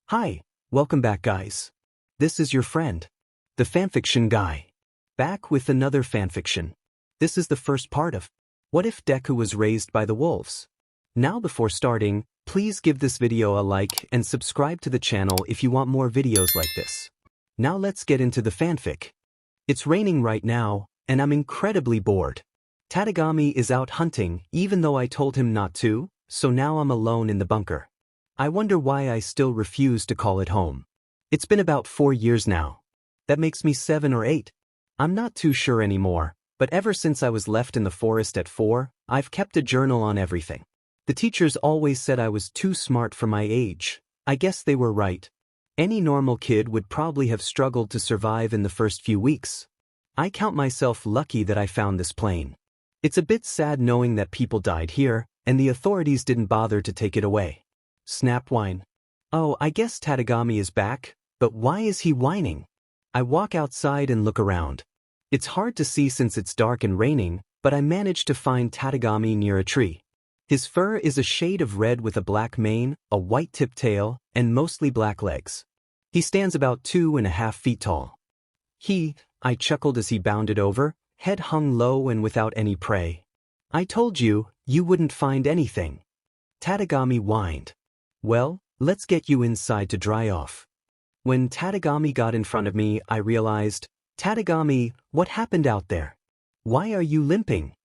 Hi, welcome back guys. This is your friend, the fanfiction guy. Back with another fanfiction. This is the first part of What If Deku Was Raised by the Wolves? Now before starting, please give this video a like and subscribe to the channel if you want more videos like this. Now let's get into the fanfic. It's raining right now, and I'm incredibly bored. Tadagami is out hunting even though I told him not to, so now I'm alone in the bunker. I wonder why I still refuse to call it home. It's been about 4 years now. That makes me 7 or 8. I'm not too sure anymore, but ever since I was left in the forest at 4, I've kept a journal on everything. The teachers always said I was too smart for my age. I guess they were right. Any normal kid would probably have struggled to survive in the first few weeks. I count myself lucky that I found this plane. It's a bit sad knowing that people died here, and the authorities didn't bother to take it away. Snap whine. Oh, I guess Tadagami is back, but why is he whining? I walk outside and look around. It's hard to see since it's dark and raining, but I managed to find Tadagami near a tree. His fur is a shade of red with a black mane, a white tipped tail, and mostly black legs. He stands about 2.5 feet tall. I chuckled as he bounded over, head hung low and without any prey. I told you, you wouldn't find anything. Tadagami whined. Well, let's get you inside to dry off. When Tadagami got in front of me, I realized, Tadagami, what happened out there? Why are you limping?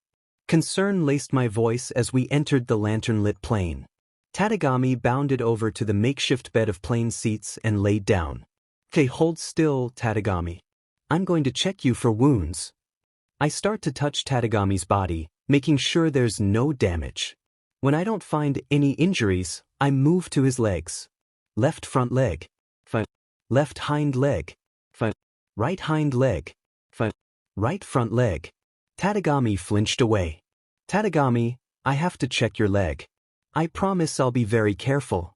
Concern laced my voice as we entered the lantern-lit plane. Tadagami bounded over to the makeshift bed of plain seats and laid down. Okay, hold still, Tadagami. I'm going to check you for wounds. I start to touch Tadagami's body, making sure there's no damage. When I don't find any injuries, I move to his legs. Left front leg. Left hind leg. Right hind leg. Right front leg. Tadagami flinched away. Tadagami, I have to check your leg. I promise I'll be very careful.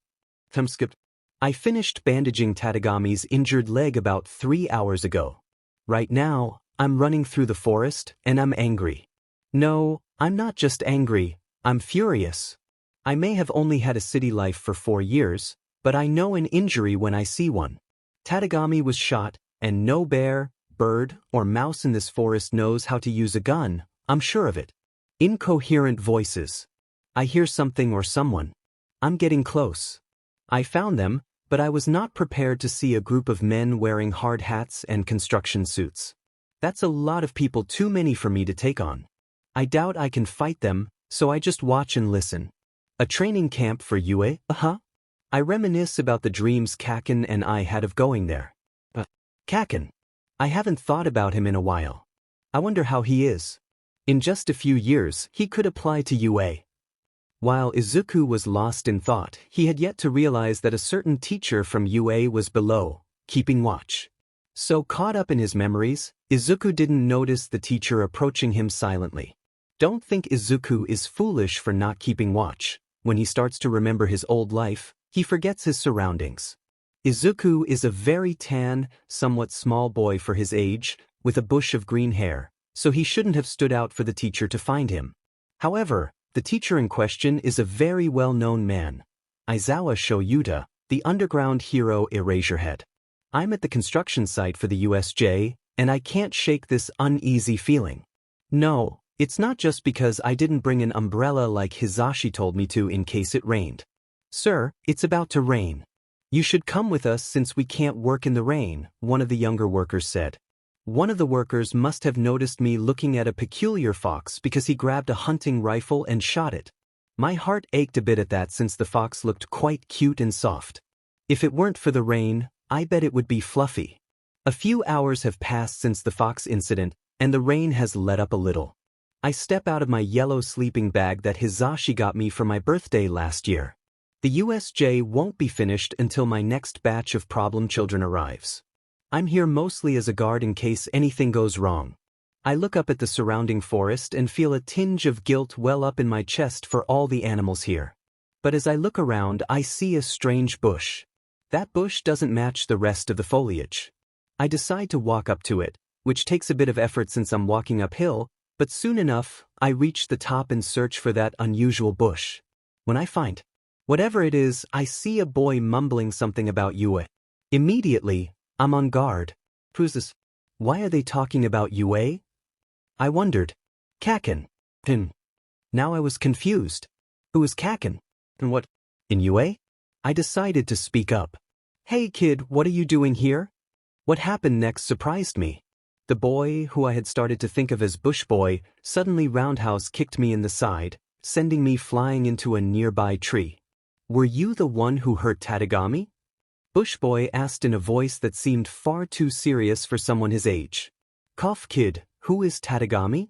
I finished bandaging Tadagami's injured leg about 3 hours ago. Right now, I'm running through the forest, and I'm angry. No, I'm not just angry, I'm furious. I may have only had a city life for 4 years, but I know an injury when I see one. Tadagami was shot, and no bear, bird, or mouse in this forest knows how to use a gun, I'm sure of it. Incoherent voices. I hear something or someone. I'm getting close. I found them, but I was not prepared to see a group of men wearing hard hats and construction suits. That's a lot of people, too many for me to take on. I doubt I can fight them, so I just watch and listen. A training camp for UA? I reminisce about the dreams Kaken and I had of going there. Kaken. I haven't thought about him in a while. I wonder how he is. In just a few years, he could apply to UA. While Izuku was lost in thought, he had yet to realize that a certain teacher from UA was below, keeping watch. So caught up in his memories, Izuku didn't notice the teacher approaching him silently. Don't think Izuku is foolish for not keeping watch. When he starts to remember his old life, he forgets his surroundings. Izuku is a very tan, somewhat small boy for his age, with a bush of green hair, so he shouldn't have stood out for the teacher to find him. However, the teacher in question is a very well-known man. Aizawa Shoyuta, the underground hero Eraserhead. I'm at the construction site for the USJ, and I can't shake this uneasy feeling. No, it's not just because I didn't bring an umbrella like Hizashi told me to in case it rained. Sir, it's about to rain. You should come with us since we can't work in the rain, one of the younger workers said. One of the workers must have noticed me looking at a peculiar fox because he grabbed a hunting rifle and shot it. My heart ached a bit at that since the fox looked quite cute and soft. If it weren't for the rain, I bet it would be fluffy. A few hours have passed since the fox incident, and the rain has let up a little. I step out of my yellow sleeping bag that Hizashi got me for my birthday last year. The USJ won't be finished until my next batch of problem children arrives. I'm here mostly as a guard in case anything goes wrong. I look up at the surrounding forest and feel a tinge of guilt well up in my chest for all the animals here. But as I look around, I see a strange bush. That bush doesn't match the rest of the foliage. I decide to walk up to it, which takes a bit of effort since I'm walking uphill, but soon enough, I reach the top and search for that unusual bush. When I find Whatever it is, I see a boy mumbling something about Yue. Immediately, I'm on guard. Who's this? Why are they talking about Yue? I wondered. Kaken. Now I was confused. Who is Kaken? And what? In Yue? I decided to speak up. Hey kid, what are you doing here? What happened next surprised me. The boy, who I had started to think of as Bush Boy, suddenly roundhouse kicked me in the side, sending me flying into a nearby tree. Were you the one who hurt Tadagami? Bush Boy asked in a voice that seemed far too serious for someone his age. Cough kid, who is Tadagami?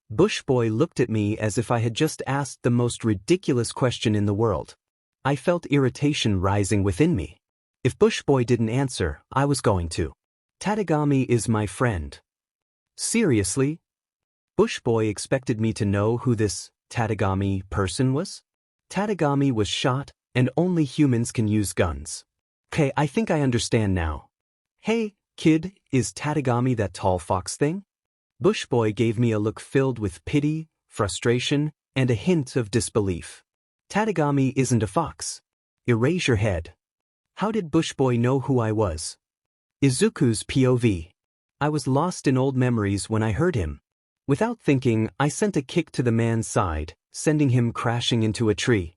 Bush Boy looked at me as if I had just asked the most ridiculous question in the world. I felt irritation rising within me. If Bush Boy didn't answer, I was going to. Tadagami is my friend. Seriously? Bush Boy expected me to know who this Tadagami person was? Tadagami was shot, and only humans can use guns. Okay, I think I understand now. Hey, kid, is Tadagami that tall fox thing? Bush Boy gave me a look filled with pity, frustration, and a hint of disbelief. Tadagami isn't a fox. Erase your head. How did Bush Boy know who I was? Izuku's POV. I was lost in old memories when I heard him. Without thinking, I sent a kick to the man's side, sending him crashing into a tree.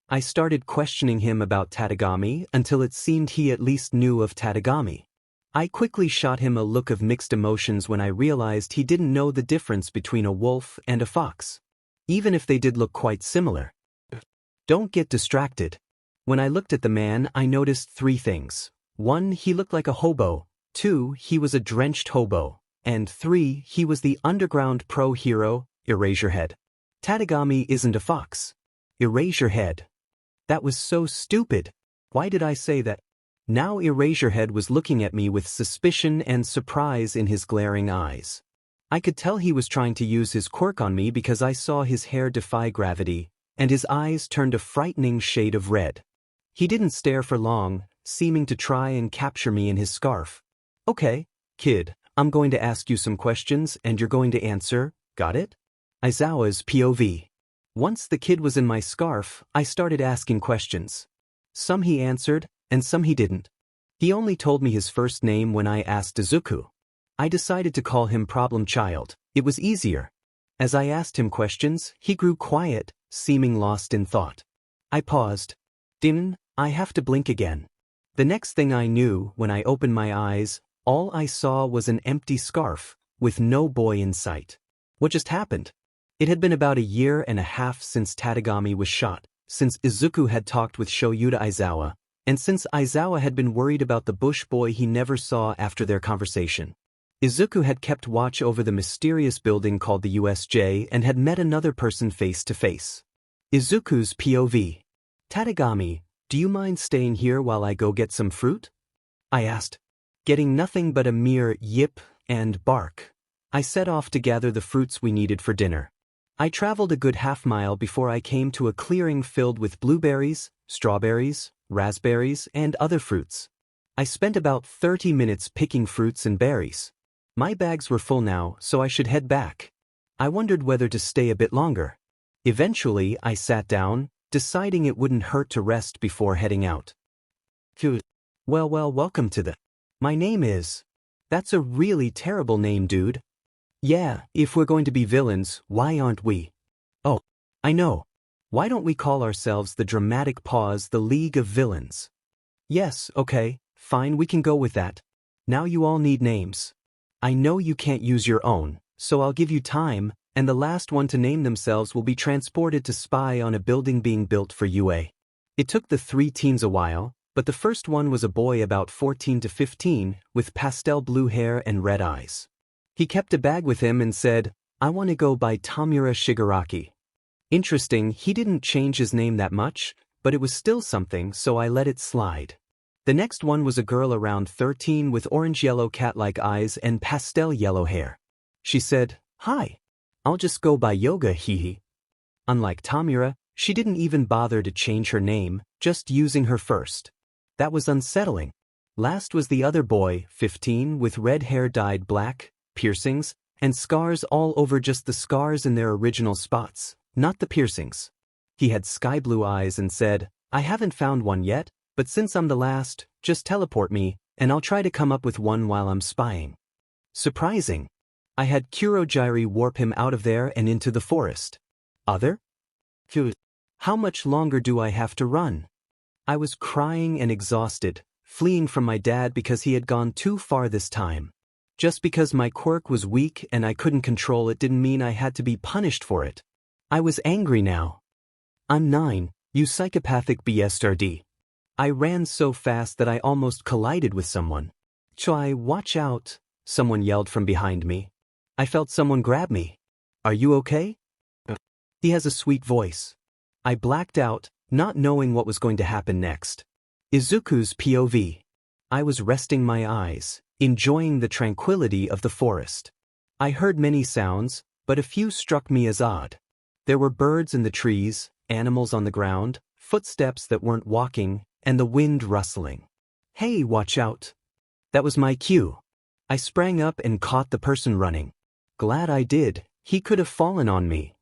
I started questioning him about Tadagami until it seemed he at least knew of Tadagami. I quickly shot him a look of mixed emotions when I realized he didn't know the difference between a wolf and a fox, even if they did look quite similar. Don't get distracted. When I looked at the man, I noticed 3 things. 1, he looked like a hobo. 2, he was a drenched hobo. And 3, he was the underground pro hero. Erase your head. Tadagami isn't a fox. Erase your head. That was so stupid. Why did I say that? Now Eraserhead was looking at me with suspicion and surprise in his glaring eyes. I could tell he was trying to use his quirk on me because I saw his hair defy gravity, and his eyes turned a frightening shade of red. He didn't stare for long, seeming to try and capture me in his scarf. Okay, kid, I'm going to ask you some questions and you're going to answer, got it? Aizawa's POV. Once the kid was in my scarf, I started asking questions. Some he answered, and some he didn't. He only told me his first name when I asked Izuku. I decided to call him Problem Child. It was easier. As I asked him questions, he grew quiet, seeming lost in thought. I paused. I have to blink again. The next thing I knew, when I opened my eyes, all I saw was an empty scarf, with no boy in sight. What just happened? It had been about 1.5 years since Tadagami was shot, since Izuku had talked with Shoyuta Aizawa, and since Aizawa had been worried about the Bush Boy he never saw after their conversation. Izuku had kept watch over the mysterious building called the USJ and had met another person face to face. Izuku's POV. Tadagami, do you mind staying here while I go get some fruit? I asked. Getting nothing but a mere yip and bark, I set off to gather the fruits we needed for dinner. I traveled a good half-mile before I came to a clearing filled with blueberries, strawberries, raspberries, and other fruits. I spent about 30 minutes picking fruits and berries. My bags were full now, so I should head back. I wondered whether to stay a bit longer. Eventually, I sat down, deciding it wouldn't hurt to rest before heading out. Well, welcome to the... My name is... That's a really terrible name, dude. Yeah, if we're going to be villains, why aren't we? Oh, I know. Why don't we call ourselves the Dramatic Pause, the League of Villains? Yes, okay, fine, we can go with that. Now you all need names. I know you can't use your own, so I'll give you time, and the last one to name themselves will be transported to spy on a building being built for UA. It took the 3 teens a while, but the first one was a boy about 14 to 15, with pastel blue hair and red eyes. He kept a bag with him and said, I want to go by Tamura Shigaraki. Interesting, he didn't change his name that much, but it was still something, so I let it slide. The next one was a girl around 13 with orange-yellow cat-like eyes and pastel yellow hair. She said, Hi, I'll just go by Yoga, hehe. Unlike Tamura, she didn't even bother to change her name, just using her first. That was unsettling. Last was the other boy, 15, with red hair dyed black, piercings, and scars all over, just the scars in their original spots, not the piercings. He had sky blue eyes and said, I haven't found one yet, but since I'm the last, just teleport me, and I'll try to come up with one while I'm spying. Surprising. I had Kurogiri warp him out of there and into the forest. Other? How much longer do I have to run? I was crying and exhausted, fleeing from my dad because he had gone too far this time. Just because my quirk was weak and I couldn't control it didn't mean I had to be punished for it. I was angry now. I'm 9, you psychopathic bastard. I ran so fast that I almost collided with someone. Chai, watch out, someone yelled from behind me. I felt someone grab me. Are you okay? He has a sweet voice. I blacked out, not knowing what was going to happen next. Izuku's POV. I was resting my eyes, enjoying the tranquility of the forest. I heard many sounds, but a few struck me as odd. There were birds in the trees, animals on the ground, footsteps that weren't walking, and the wind rustling. Hey, watch out. That was my cue. I sprang up and caught the person running. Glad I did, he could have fallen on me.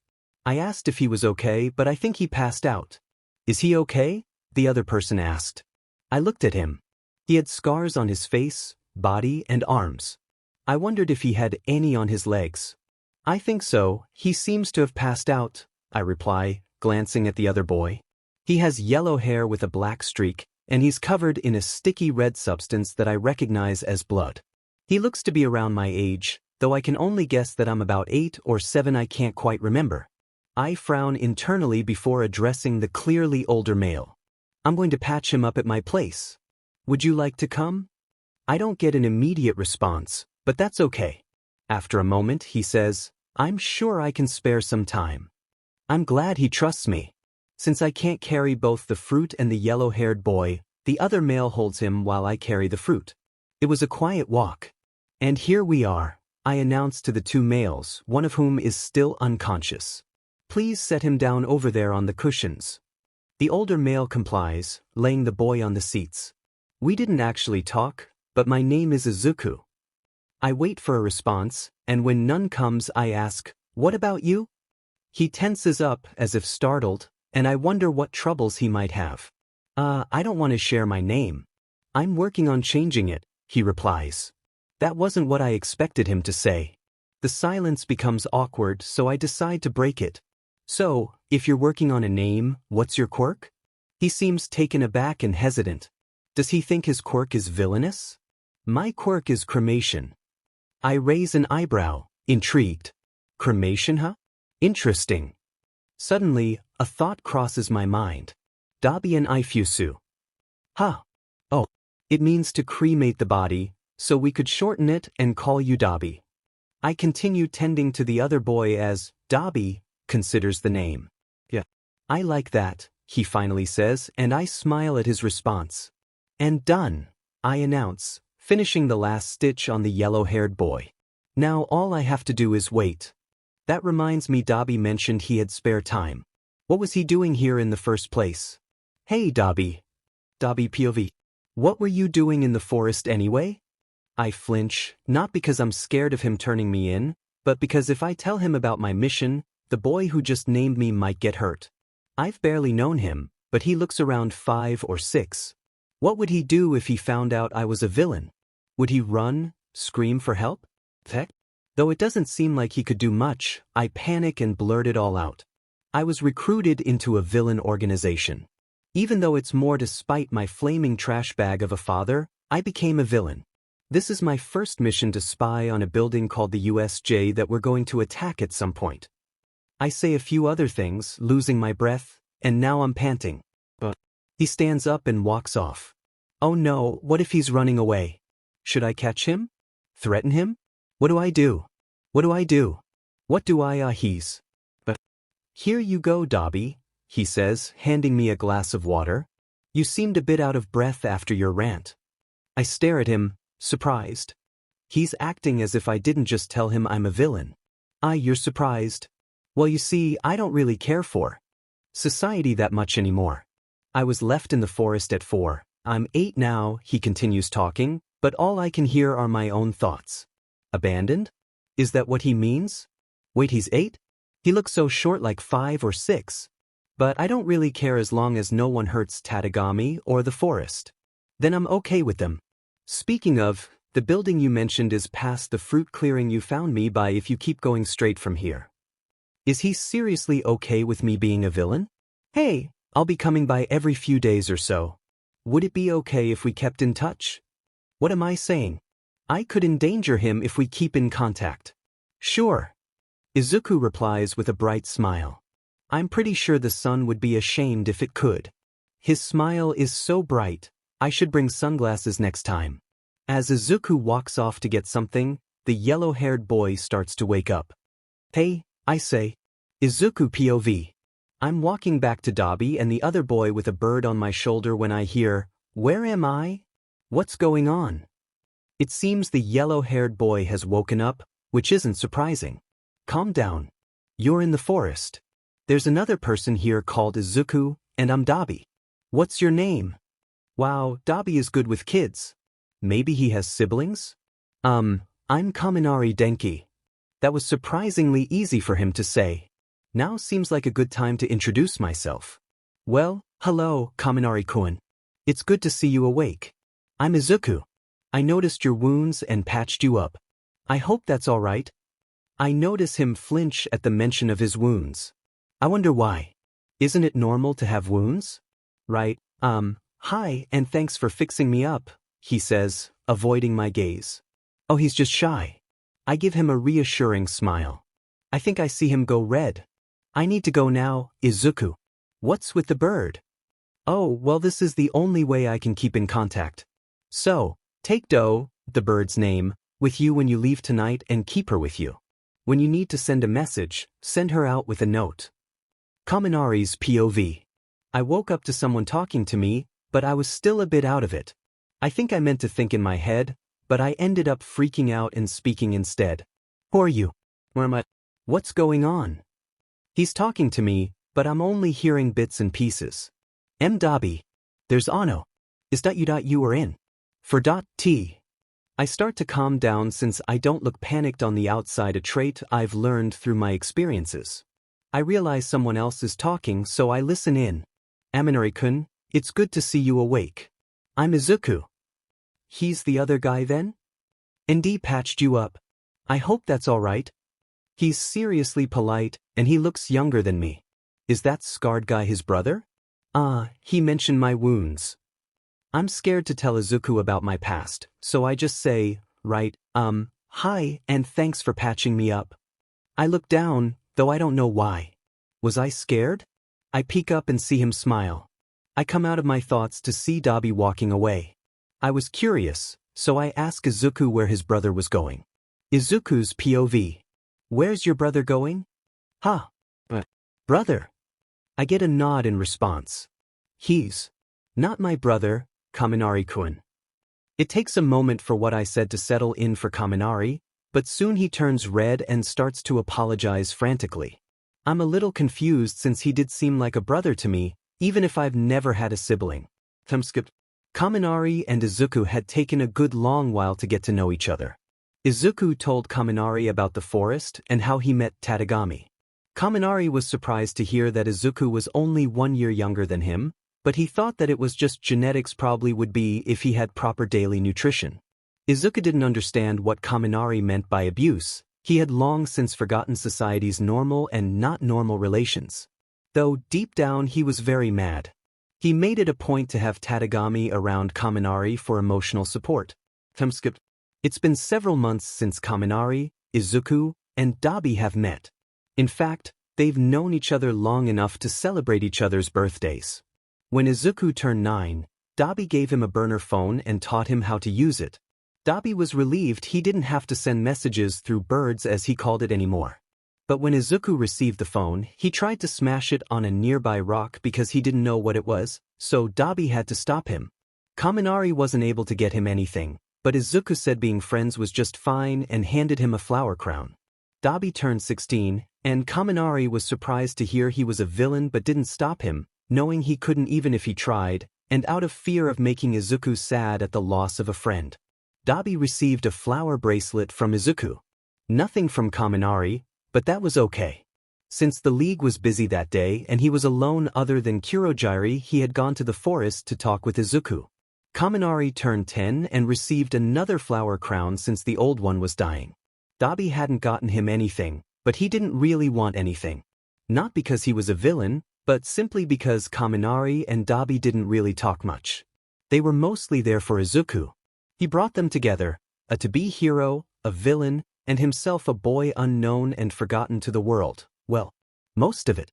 I asked if he was okay, but I think he passed out. Is he okay? The other person asked. I looked at him. He had scars on his face, body, and arms. I wondered if he had any on his legs. I think so, he seems to have passed out, I reply, glancing at the other boy. He has yellow hair with a black streak, and he's covered in a sticky red substance that I recognize as blood. He looks to be around my age, though I can only guess that I'm about 8 or 7, I can't quite remember. I frown internally before addressing the clearly older male. I'm going to patch him up at my place. Would you like to come? I don't get an immediate response, but that's okay. After a moment, he says, I'm sure I can spare some time. I'm glad he trusts me. Since I can't carry both the fruit and the yellow-haired boy, the other male holds him while I carry the fruit. It was a quiet walk. And here we are, I announced to the 2 males, one of whom is still unconscious. Please set him down over there on the cushions. The older male complies, laying the boy on the seats. We didn't actually talk, but my name is Izuku. I wait for a response, and when none comes I ask, what about you? He tenses up as if startled, and I wonder what troubles he might have. I don't want to share my name. I'm working on changing it, he replies. That wasn't what I expected him to say. The silence becomes awkward, so I decide to break it. So, if you're working on a name, what's your quirk? He seems taken aback and hesitant. Does he think his quirk is villainous? My quirk is cremation. I raise an eyebrow, intrigued. Cremation, huh? Interesting. Suddenly, a thought crosses my mind. Dabi and Ifusu. Huh. Oh, it means to cremate the body, so we could shorten it and call you Dabi. I continue tending to the other boy as Dabi considers the name. Yeah. I like that, he finally says, and I smile at his response. And done, I announce, finishing the last stitch on the yellow-haired boy. Now all I have to do is wait. That reminds me Dabi mentioned he had spare time. What was he doing here in the first place? Hey Dabi. Dabi POV. What were you doing in the forest anyway? I flinch, not because I'm scared of him turning me in, but because if I tell him about my mission, the boy who just named me might get hurt. I've barely known him, but he looks around 5 or 6. What would he do if he found out I was a villain? Would he run, scream for help? Heck? Though it doesn't seem like he could do much, I panic and blurt it all out. I was recruited into a villain organization. Even though it's more to spite my flaming trash bag of a father, I became a villain. This is my first mission to spy on a building called the USJ that we're going to attack at some point. I say a few other things, losing my breath, and now I'm panting. But he stands up and walks off. Oh no, what if he's running away? Should I catch him? Threaten him? What do I do? What do I do? What do I he's? But here you go, Dabi, he says, handing me a glass of water. You seemed a bit out of breath after your rant. I stare at him, surprised. He's acting as if I didn't just tell him I'm a villain. You're surprised? Well, you see, I don't really care for society that much anymore. I was left in the forest at 4. I'm 8 now, he continues talking, but all I can hear are my own thoughts. Abandoned? Is that what he means? Wait, he's 8? He looks so short, like 5 or 6. But I don't really care as long as no one hurts Tadagami or the forest. Then I'm okay with them. Speaking of, the building you mentioned is past the fruit clearing you found me by if you keep going straight from here. Is he seriously okay with me being a villain? Hey, I'll be coming by every few days or so. Would it be okay if we kept in touch? What am I saying? I could endanger him if we keep in contact. Sure. Izuku replies with a bright smile. I'm pretty sure the sun would be ashamed if it could. His smile is so bright, I should bring sunglasses next time. As Izuku walks off to get something, the yellow-haired boy starts to wake up. Hey, I say. Izuku POV. I'm walking back to Dabi and the other boy with a bird on my shoulder when I hear, "Where am I? What's going on?" It seems the yellow-haired boy has woken up, which isn't surprising. Calm down. You're in the forest. There's another person here called Izuku, and I'm Dabi. What's your name? Wow, Dabi is good with kids. Maybe he has siblings? I'm Kaminari Denki. That was surprisingly easy for him to say. Now seems like a good time to introduce myself. Well, hello, Kaminari-kun. It's good to see you awake. I'm Izuku. I noticed your wounds and patched you up. I hope that's all right. I notice him flinch at the mention of his wounds. I wonder why. Isn't it normal to have wounds? Right, hi and thanks for fixing me up, he says, avoiding my gaze. Oh, he's just shy. I give him a reassuring smile. I think I see him go red. I need to go now, Izuku. What's with the bird? Oh, well, this is the only way I can keep in contact. So, take Do, the bird's name, with you when you leave tonight and keep her with you. When you need to send a message, send her out with a note. Kaminari's POV. I woke up to someone talking to me, but I was still a bit out of it. I think I meant to think in my head, but I ended up freaking out and speaking instead. Who are you? Where am I? What's going on? He's talking to me, but I'm only hearing bits and pieces. Dabi. There's Ano. Is that you are in? For T. I start to calm down since I don't look panicked on the outside, a trait I've learned through my experiences. I realize someone else is talking, so I listen in. Aminori-kun, it's good to see you awake. I'm Izuku. He's the other guy then? ND patched you up. I hope that's all right. He's seriously polite, and he looks younger than me. Is that scarred guy his brother? He mentioned my wounds. I'm scared to tell Izuku about my past, so I just say, right, hi and thanks for patching me up. I look down, though I don't know why. Was I scared? I peek up and see him smile. I come out of my thoughts to see Dabi walking away. I was curious, so I ask Izuku where his brother was going. Izuku's POV. Where's your brother going? Huh. Brother. I get a nod in response. He's not my brother, Kaminari-kun. It takes a moment for what I said to settle in for Kaminari, but soon he turns red and starts to apologize frantically. I'm a little confused since he did seem like a brother to me, even if I've never had a sibling. Kaminari and Izuku had taken a good long while to get to know each other. Izuku told Kaminari about the forest and how he met Tadagami. Kaminari was surprised to hear that Izuku was only 1 year younger than him, but he thought that it was just genetics, probably would be if he had proper daily nutrition. Izuku didn't understand what Kaminari meant by abuse. He had long since forgotten society's normal and not normal relations. Though deep down he was very mad. He made it a point to have Tadagami around Kaminari for emotional support. It's been several months since Kaminari, Izuku, and Dabi have met. In fact, they've known each other long enough to celebrate each other's birthdays. When Izuku turned 9, Dabi gave him a burner phone and taught him how to use it. Dabi was relieved he didn't have to send messages through birds, as he called it, anymore. But when Izuku received the phone, he tried to smash it on a nearby rock because he didn't know what it was, so Dabi had to stop him. Kaminari wasn't able to get him anything, but Izuku said being friends was just fine and handed him a flower crown. Dabi turned 16, and Kaminari was surprised to hear he was a villain but didn't stop him, knowing he couldn't even if he tried, and out of fear of making Izuku sad at the loss of a friend. Dabi received a flower bracelet from Izuku. Nothing from Kaminari, but that was okay. Since the league was busy that day and he was alone other than Kurogiri, he had gone to the forest to talk with Izuku. Kaminari turned 10 and received another flower crown since the old one was dying. Dabi hadn't gotten him anything, but he didn't really want anything. Not because he was a villain, but simply because Kaminari and Dabi didn't really talk much. They were mostly there for Izuku. He brought them together, a to-be hero, a villain, and himself a boy unknown and forgotten to the world. Well, most of it.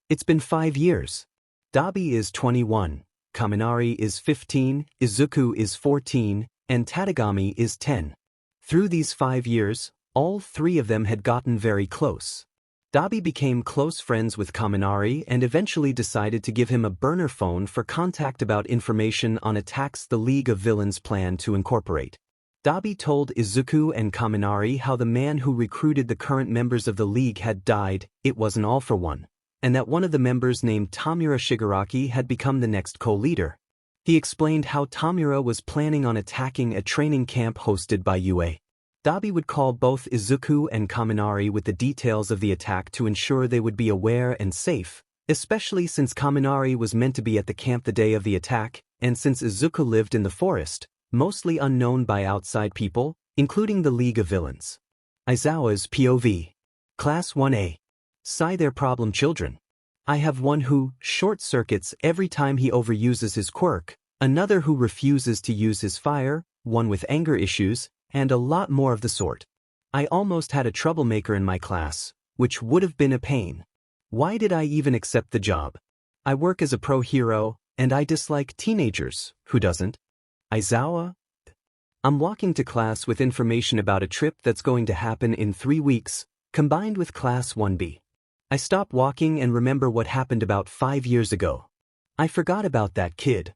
It's been 5 years. Dabi is 21, Kaminari is 15, Izuku is 14, and Tadagami is 10. Through these 5 years, all 3 of them had gotten very close. Dabi became close friends with Kaminari and eventually decided to give him a burner phone for contact about information on attacks the League of Villains planned to incorporate. Dabi told Izuku and Kaminari how the man who recruited the current members of the League had died, it wasn't all for one, and that one of the members named Tamura Shigaraki had become the next co-leader. He explained how Tamura was planning on attacking a training camp hosted by UA. Dabi would call both Izuku and Kaminari with the details of the attack to ensure they would be aware and safe, especially since Kaminari was meant to be at the camp the day of the attack, and since Izuku lived in the forest, mostly unknown by outside people, including the League of Villains. Aizawa's POV. Class 1A. Sai, their problem children. I have one who short-circuits every time he overuses his quirk, another who refuses to use his fire, one with anger issues, and a lot more of the sort. I almost had a troublemaker in my class, which would have been a pain. Why did I even accept the job? I work as a pro hero, and I dislike teenagers, who doesn't? Aizawa? I'm walking to class with information about a trip that's going to happen in 3 weeks, combined with Class 1B. I stop walking and remember what happened about 5 years ago. I forgot about that kid.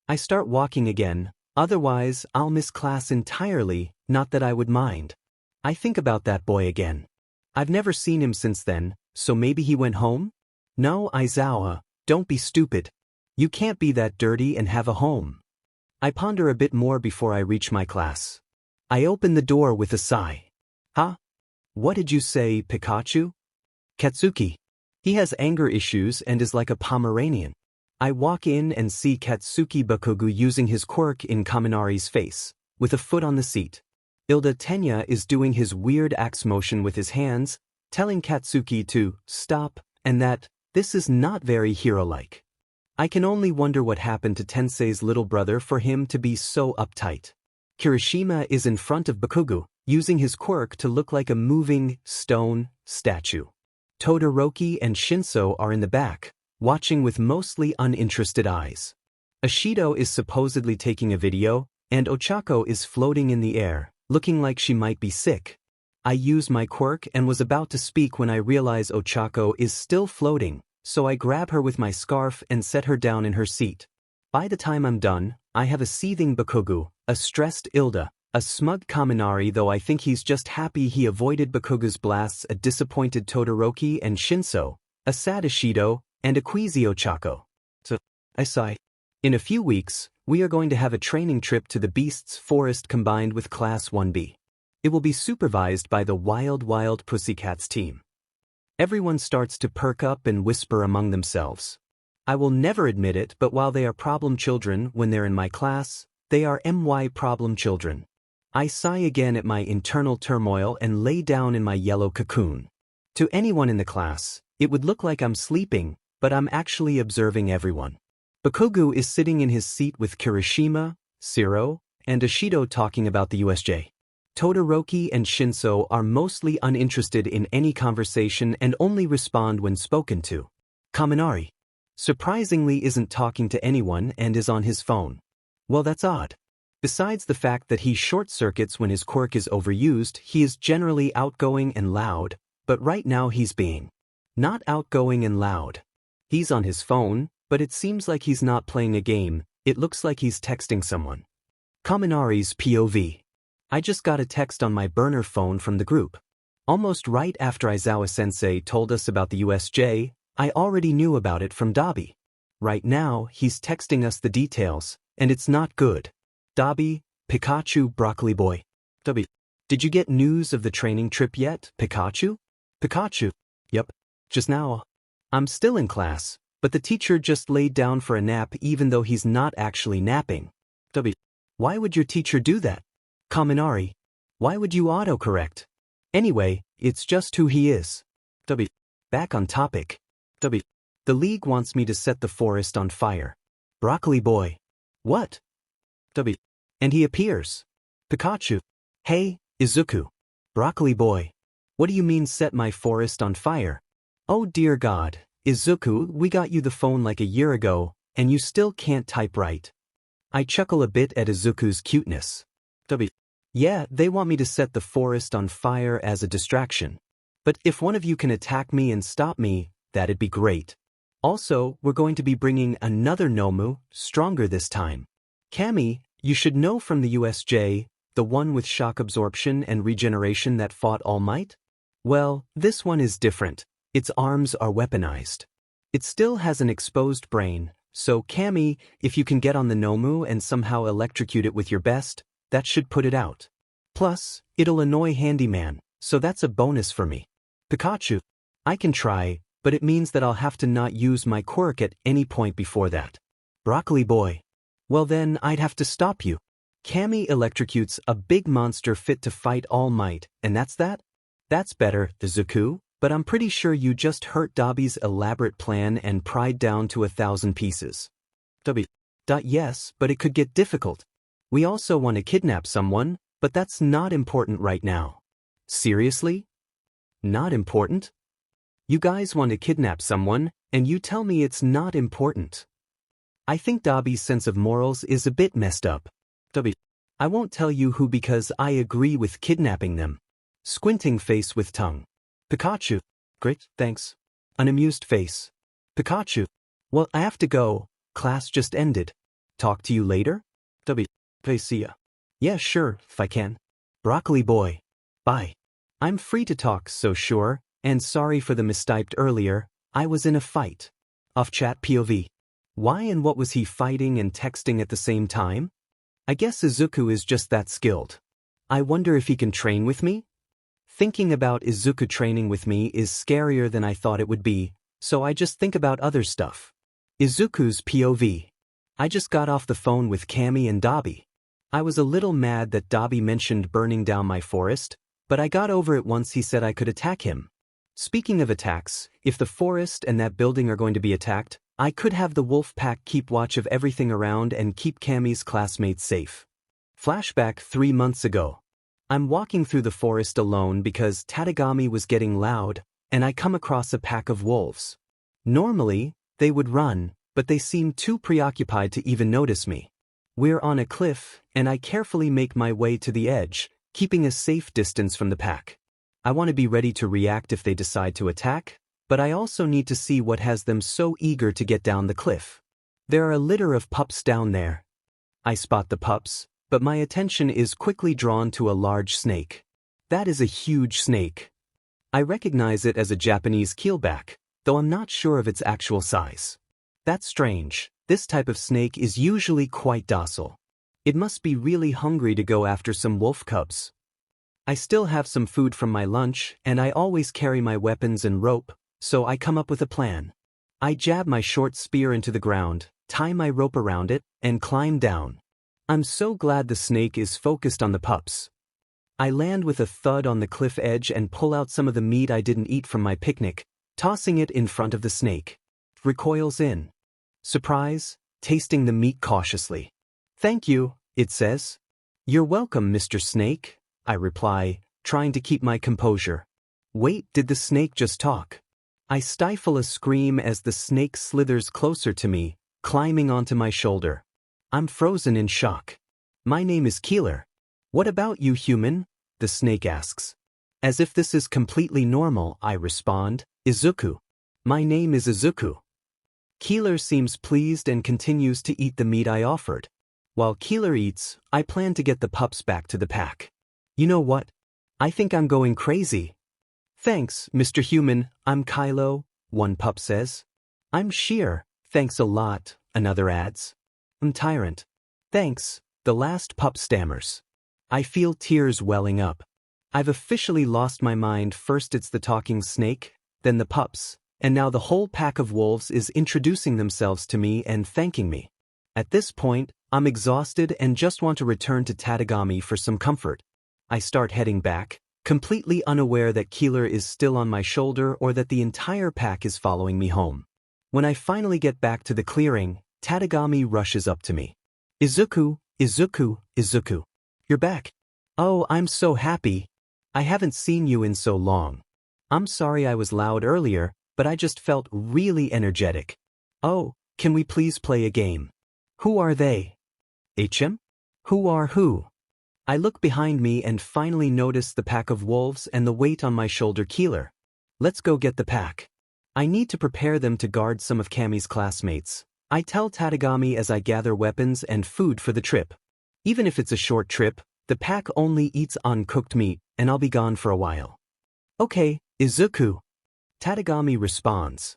I start walking again, otherwise I'll miss class entirely, not that I would mind. I think about that boy again. I've never seen him since then, so maybe he went home? No, Aizawa, don't be stupid. You can't be that dirty and have a home. I ponder a bit more before I reach my class. I open the door with a sigh. Huh? What did you say, Pikachu? Katsuki. He has anger issues and is like a Pomeranian. I walk in and see Katsuki Bakugu using his quirk in Kaminari's face, with a foot on the seat. Ilda Tenya is doing his weird axe motion with his hands, telling Katsuki to stop, and that this is not very hero-like. I can only wonder what happened to Tensei's little brother for him to be so uptight. Kirishima is in front of Bakugu, using his quirk to look like a moving stone statue. Todoroki and Shinso are in the back, watching with mostly uninterested eyes. Ashido is supposedly taking a video, and Ochako is floating in the air, looking like she might be sick. I use my quirk and was about to speak when I realize Ochako is still floating, so I grab her with my scarf and set her down in her seat. By the time I'm done, I have a seething Bakugu, a stressed Ilda, a smug Kaminari, though I think he's just happy he avoided Bakugu's blasts, a disappointed Todoroki and Shinso, a sad Ashido, and a queasy Ochako. So, I sigh. In a few weeks, we are going to have a training trip to the Beast's Forest combined with Class 1B. It will be supervised by the Wild Pussycats team. Everyone starts to perk up and whisper among themselves. I will never admit it, but while they are problem children when they're in my class, they are MY problem children. I sigh again at my internal turmoil and lay down in my yellow cocoon. To anyone in the class, it would look like I'm sleeping, but I'm actually observing everyone. Bakugu is sitting in his seat with Kirishima, Shiro, and Ashido talking about the USJ. Todoroki and Shinso are mostly uninterested in any conversation and only respond when spoken to. Kaminari, surprisingly, isn't talking to anyone and is on his phone. Well, that's odd. Besides the fact that he short-circuits when his quirk is overused, he is generally outgoing and loud, but right now he's being not outgoing and loud. He's on his phone, but it seems like he's not playing a game, it looks like he's texting someone. Kaminari's POV. I just got a text on my burner phone from the group. Almost right after Aizawa-sensei told us about the USJ, I already knew about it from Dabi. Right now, he's texting us the details, and it's not good. Dabi, Pikachu Broccoli Boy. Dabi, did you get news of the training trip yet, Pikachu? Pikachu, Yup. Just now. I'm still in class, but the teacher just laid down for a nap even though he's not actually napping. Dabi. Why would your teacher do that? Kaminari. Why would you autocorrect? Anyway, it's just who he is. Dabi. Back on topic. Dabi. The league wants me to set the forest on fire. Broccoli boy. What? Dabi. And he appears. Pikachu. Hey, Izuku. Broccoli boy. What do you mean set my forest on fire? Oh dear God, Izuku, we got you the phone like a year ago, and you still can't type right. I chuckle a bit at Izuku's cuteness. Dabi. Yeah, they want me to set the forest on fire as a distraction. But if one of you can attack me and stop me, that'd be great. Also, we're going to be bringing another Nomu, stronger this time. Kami, you should know from the USJ, the one with shock absorption and regeneration that fought All Might? Well, this one is different. Its arms are weaponized. It still has an exposed brain, so Kami, if you can get on the Nomu and somehow electrocute it with your best, that should put it out. Plus, it'll annoy Handyman, so that's a bonus for me. Pikachu, I can try, but it means that I'll have to not use my quirk at any point before that. Broccoli boy. Well then, I'd have to stop you. Kami electrocutes a big monster fit to fight All Might, and that's that? That's better, Izuku, but I'm pretty sure you just hurt Dabi's elaborate plan and pried down to 1,000 pieces. Dabi. Yes, but it could get difficult. We also want to kidnap someone, but that's not important right now. Seriously? Not important? You guys want to kidnap someone, and you tell me it's not important. I think Dabi's sense of morals is a bit messed up. Dabi. I won't tell you who because I agree with kidnapping them. Squinting face with tongue. Pikachu. Great, thanks. An amused face. Pikachu. Well, I have to go. Class just ended. Talk to you later? Dabi. See ya. Yeah, sure, if I can. Broccoli boy. Bye. I'm free to talk, so sure, and sorry for the mistyped earlier, I was in a fight. Off-chat POV. Why and what was he fighting and texting at the same time? I guess Izuku is just that skilled. I wonder if he can train with me? Thinking about Izuku training with me is scarier than I thought it would be, so I just think about other stuff. Izuku's POV. I just got off the phone with Kami and Dabi. I was a little mad that Dabi mentioned burning down my forest, but I got over it once he said I could attack him. Speaking of attacks, if the forest and that building are going to be attacked, I could have the wolf pack keep watch of everything around and keep Kami's classmates safe. Flashback 3 months ago. I'm walking through the forest alone because Tadagami was getting loud, and I come across a pack of wolves. Normally, they would run, but they seem too preoccupied to even notice me. We're on a cliff, and I carefully make my way to the edge, keeping a safe distance from the pack. I want to be ready to react if they decide to attack, but I also need to see what has them so eager to get down the cliff. There are a litter of pups down there. I spot the pups, but my attention is quickly drawn to a large snake. That is a huge snake. I recognize it as a Japanese keelback, though I'm not sure of its actual size. That's strange. This type of snake is usually quite docile. It must be really hungry to go after some wolf cubs. I still have some food from my lunch, and I always carry my weapons and rope, so I come up with a plan. I jab my short spear into the ground, tie my rope around it, and climb down. I'm so glad the snake is focused on the pups. I land with a thud on the cliff edge and pull out some of the meat I didn't eat from my picnic, tossing it in front of the snake. It recoils in. Surprise, tasting the meat cautiously. Thank you, it says. You're welcome, Mr. Snake, I reply, trying to keep my composure. Wait, did the snake just talk? I stifle a scream as the snake slithers closer to me, climbing onto my shoulder. I'm frozen in shock. My name is Keeler. What about you, human? The snake asks. As if this is completely normal, I respond, Izuku. My name is Izuku. Keeler seems pleased and continues to eat the meat I offered. While Keeler eats, I plan to get the pups back to the pack. You know what? I think I'm going crazy. Thanks, Mr. Human, I'm Kylo, one pup says. I'm Sheer, thanks a lot, another adds. I'm Tyrant. Thanks, the last pup stammers. I feel tears welling up. I've officially lost my mind. First it's the talking snake, then the pups, and now the whole pack of wolves is introducing themselves to me and thanking me. At this point, I'm exhausted and just want to return to Tadagami for some comfort. I start heading back, completely unaware that Keeler is still on my shoulder or that the entire pack is following me home. When I finally get back to the clearing, Tadagami rushes up to me. Izuku, Izuku, Izuku. You're back. Oh, I'm so happy. I haven't seen you in so long. I'm sorry I was loud earlier, but I just felt really energetic. Oh, can we please play a game? Who are they? HM? Who are who? I look behind me and finally notice the pack of wolves and the weight on my shoulder Keeler. Let's go get the pack. I need to prepare them to guard some of Kami's classmates. I tell Tadagami as I gather weapons and food for the trip. Even if it's a short trip, the pack only eats uncooked meat, and I'll be gone for a while. Okay, Izuku. Tadagami responds.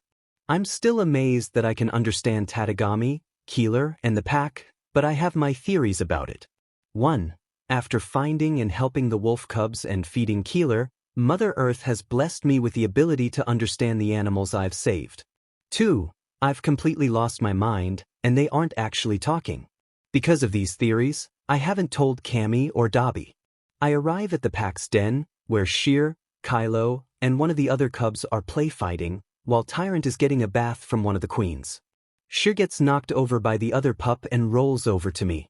I'm still amazed that I can understand Tadagami, Keeler, and the pack, but I have my theories about it. 1. After finding and helping the wolf cubs and feeding Keeler, Mother Earth has blessed me with the ability to understand the animals I've saved. 2. I've completely lost my mind, and they aren't actually talking. Because of these theories, I haven't told Kami or Dabi. I arrive at the pack's den, where Sheer, Kylo, and one of the other cubs are play fighting, while Tyrant is getting a bath from one of the queens. Sheer gets knocked over by the other pup and rolls over to me.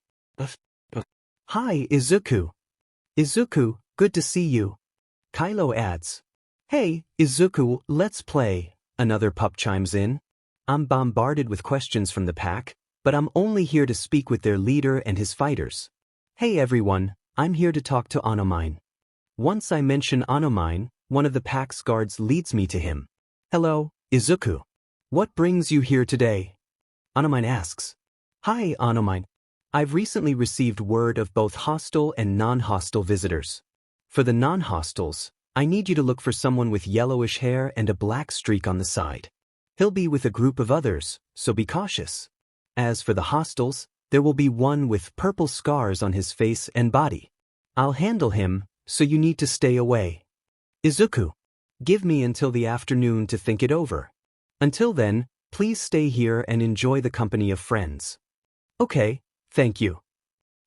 Hi, Izuku. Izuku, good to see you. Kylo adds. Hey, Izuku, let's play. Another pup chimes in. I'm bombarded with questions from the pack, but I'm only here to speak with their leader and his fighters. Hey everyone, I'm here to talk to Anomine. Once I mention Anomine, one of the pack's guards leads me to him. Hello, Izuku. What brings you here today? Anomine asks. Hi, Anomine. I've recently received word of both hostile and non-hostile visitors. For the non-hostiles, I need you to look for someone with yellowish hair and a black streak on the side. He'll be with a group of others, so be cautious. As for the hostiles, there will be one with purple scars on his face and body. I'll handle him, so you need to stay away. Izuku, give me until the afternoon to think it over. Until then, please stay here and enjoy the company of friends. Okay, thank you.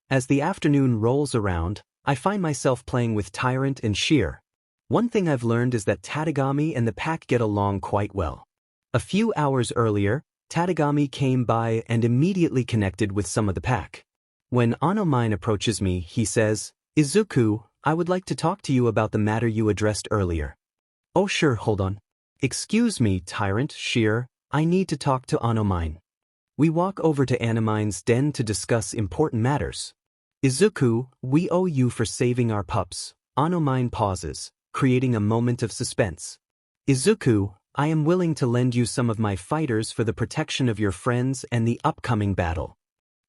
As the afternoon rolls around, I find myself playing with Tyrant and Sheer. One thing I've learned is that Tadagami and the pack get along quite well. A few hours earlier, Tadagami came by and immediately connected with some of the pack. When Anomine approaches me, he says, Izuku, I would like to talk to you about the matter you addressed earlier. Oh sure, hold on. Excuse me, Tyrant, Sheer, I need to talk to Anomine. We walk over to Anomine's den to discuss important matters. Izuku, we owe you for saving our pups. Anomine pauses, creating a moment of suspense. Izuku, I am willing to lend you some of my fighters for the protection of your friends and the upcoming battle.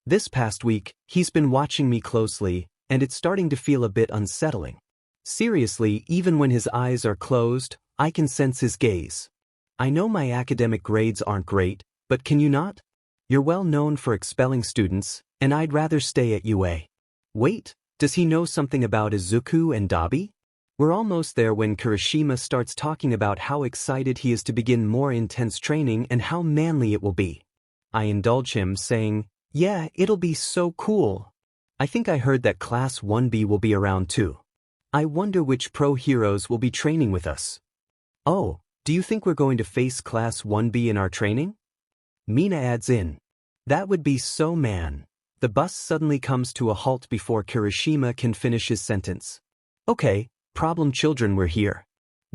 This past week, he's been watching me closely, and it's starting to feel a bit unsettling. Seriously, even when his eyes are closed, I can sense his gaze. I know my academic grades aren't great, but can you not? You're well known for expelling students, and I'd rather stay at UA. Wait, does he know something about Izuku and Dabi? We're almost there when Kirishima starts talking about how excited he is to begin more intense training and how manly it will be. I indulge him, saying, yeah, it'll be so cool. I think I heard that Class 1B will be around too. I wonder which pro heroes will be training with us. Oh, do you think we're going to face Class 1B in our training? Mina adds in. That would be so man. The bus suddenly comes to a halt before Kirishima can finish his sentence. Okay. Problem children, we're here.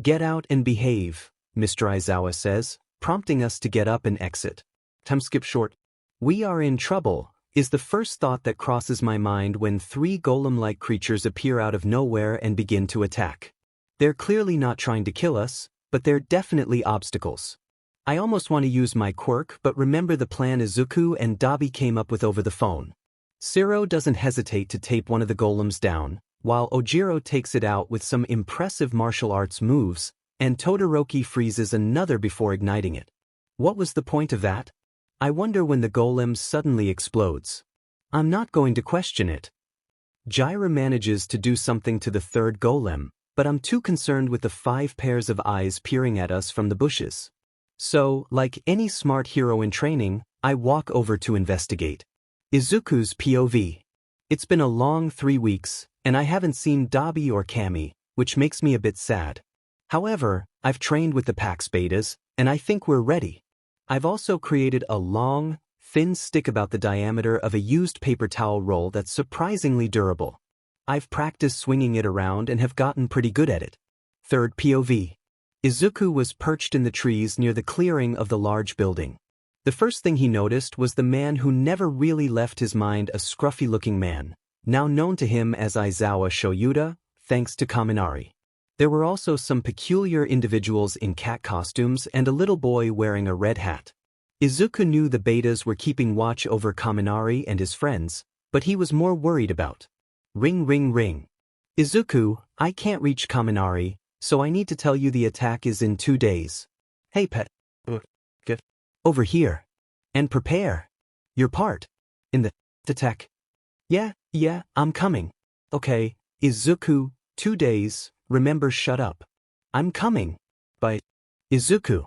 Get out and behave, Mr. Aizawa says, prompting us to get up and exit. Time skip short. We are in trouble, is the first thought that crosses my mind when 3 golem-like creatures appear out of nowhere and begin to attack. They're clearly not trying to kill us, but they're definitely obstacles. I almost want to use my quirk, but remember the plan Izuku and Dabi came up with over the phone. Siro doesn't hesitate to tape one of the golems down, while Ojiro takes it out with some impressive martial arts moves, and Todoroki freezes another before igniting it. What was the point of that? I wonder when the golem suddenly explodes. I'm not going to question it. Jiraiya manages to do something to the 3rd golem, but I'm too concerned with the 5 pairs of eyes peering at us from the bushes. So, like any smart hero in training, I walk over to investigate. Izuku's POV. It's been a long 3 weeks, and I haven't seen Dabi or Kami, which makes me a bit sad. However, I've trained with the Pax Betas, and I think we're ready. I've also created a long, thin stick about the diameter of a used paper towel roll that's surprisingly durable. I've practiced swinging it around and have gotten pretty good at it. Third POV. Izuku was perched in the trees near the clearing of the large building. The first thing he noticed was the man who never really left his mind, a scruffy-looking man, now known to him as Aizawa Shoyuda, thanks to Kaminari. There were also some peculiar individuals in cat costumes and a little boy wearing a red hat. Izuku knew the betas were keeping watch over Kaminari and his friends, but he was more worried about. Ring ring ring. Izuku, I can't reach Kaminari, so I need to tell you the attack is in 2 days. Hey pet. Get over here. And prepare. Your part. In the attack. Yeah, I'm coming. Okay, Izuku, 2 days, remember shut up. I'm coming. By Izuku.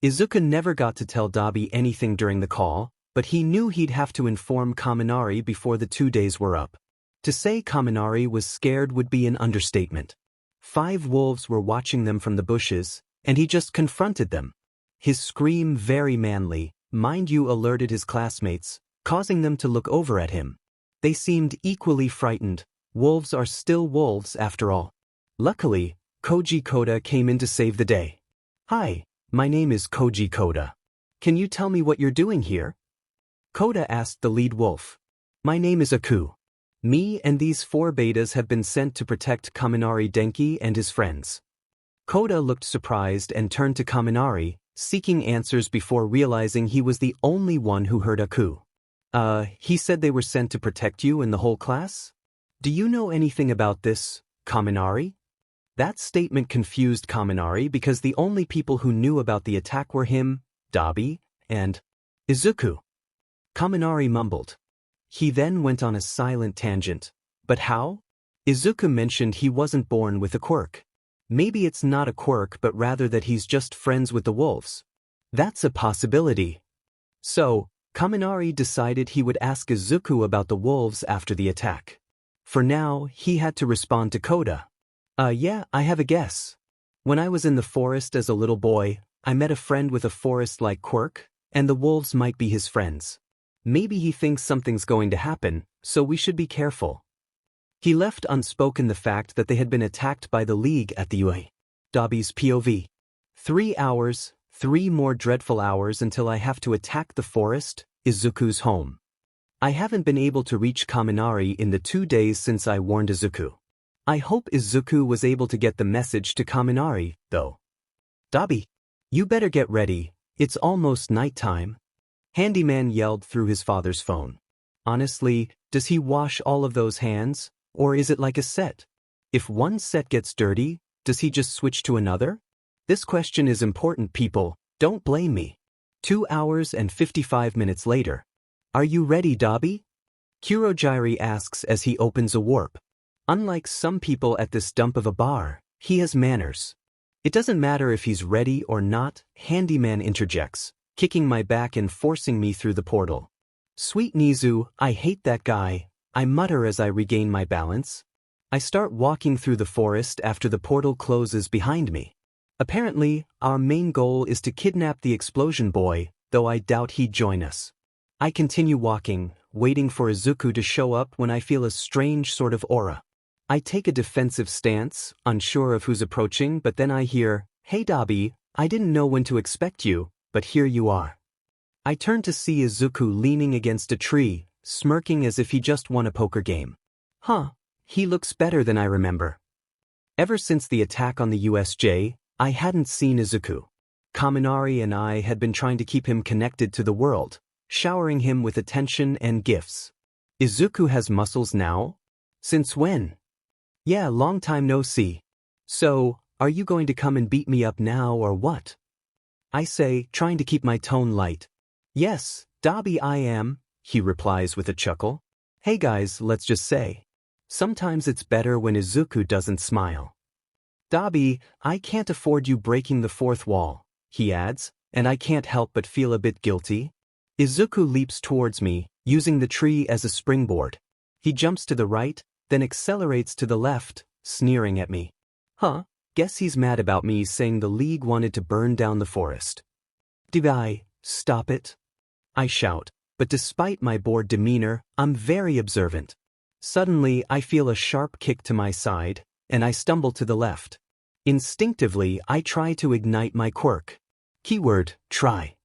Izuku never got to tell Dabi anything during the call, but he knew he'd have to inform Kaminari before the 2 days were up. To say Kaminari was scared would be an understatement. 5 wolves were watching them from the bushes, and he just confronted them. His scream, very manly, mind you, alerted his classmates, causing them to look over at him. They seemed equally frightened. Wolves are still wolves after all. Luckily, Koji Koda came in to save the day. Hi. My name is Koji Koda. Can you tell me what you're doing here? Koda asked the lead wolf. My name is Aku. Me and these 4 betas have been sent to protect Kaminari Denki and his friends. Koda looked surprised and turned to Kaminari, seeking answers before realizing he was the only one who heard Aku. He said they were sent to protect you and the whole class? Do you know anything about this, Kaminari? That statement confused Kaminari because the only people who knew about the attack were him, Dabi, and Izuku. Kaminari mumbled. He then went on a silent tangent. But how? Izuku mentioned he wasn't born with a quirk. Maybe it's not a quirk but rather that he's just friends with the wolves. That's a possibility. So, Kaminari decided he would ask Izuku about the wolves after the attack. For now, he had to respond to Koda. Yeah, I have a guess. When I was in the forest as a little boy, I met a friend with a forest-like quirk, and the wolves might be his friends. Maybe he thinks something's going to happen, so we should be careful. He left unspoken the fact that they had been attacked by the League at the UA. Dabi's POV. 3 hours, 3 more dreadful hours until I have to attack the forest, Izuku's home. I haven't been able to reach Kaminari in the 2 days since I warned Izuku. I hope Izuku was able to get the message to Kaminari, though. Dabi, you better get ready, it's almost nighttime. Handyman yelled through his father's phone. Honestly, does he wash all of those hands, or is it like a set? If one set gets dirty, does he just switch to another? This question is important, people, don't blame me. 2 hours and 55 minutes later. Are you ready, Dabi? Kurojiri asks as he opens a warp. Unlike some people at this dump of a bar, he has manners. It doesn't matter if he's ready or not, Handyman interjects, kicking my back and forcing me through the portal. Sweet Nizu, I hate that guy, I mutter as I regain my balance. I start walking through the forest after the portal closes behind me. Apparently, our main goal is to kidnap the explosion boy, though I doubt he'd join us. I continue walking, waiting for Izuku to show up when I feel a strange sort of aura. I take a defensive stance, unsure of who's approaching, but then I hear, Hey Dabi, I didn't know when to expect you, but here you are. I turn to see Izuku leaning against a tree, smirking as if he just won a poker game. Huh, he looks better than I remember. Ever since the attack on the USJ, I hadn't seen Izuku. Kaminari and I had been trying to keep him connected to the world, showering him with attention and gifts. Izuku has muscles now? Since when? Yeah, long time no see. So, are you going to come and beat me up now or what? I say, trying to keep my tone light. Yes, Dabi I am, he replies with a chuckle. Hey guys, let's just say. Sometimes it's better when Izuku doesn't smile. Dabi, I can't afford you breaking the fourth wall, he adds, and I can't help but feel a bit guilty. Izuku leaps towards me, using the tree as a springboard. He jumps to the right, then accelerates to the left, sneering at me. Huh, guess he's mad about me saying the League wanted to burn down the forest. Dabi, stop it. I shout, but despite my bored demeanor, I'm very observant. Suddenly, I feel a sharp kick to my side, and I stumble to the left. Instinctively, I try to ignite my quirk. Keyword, try.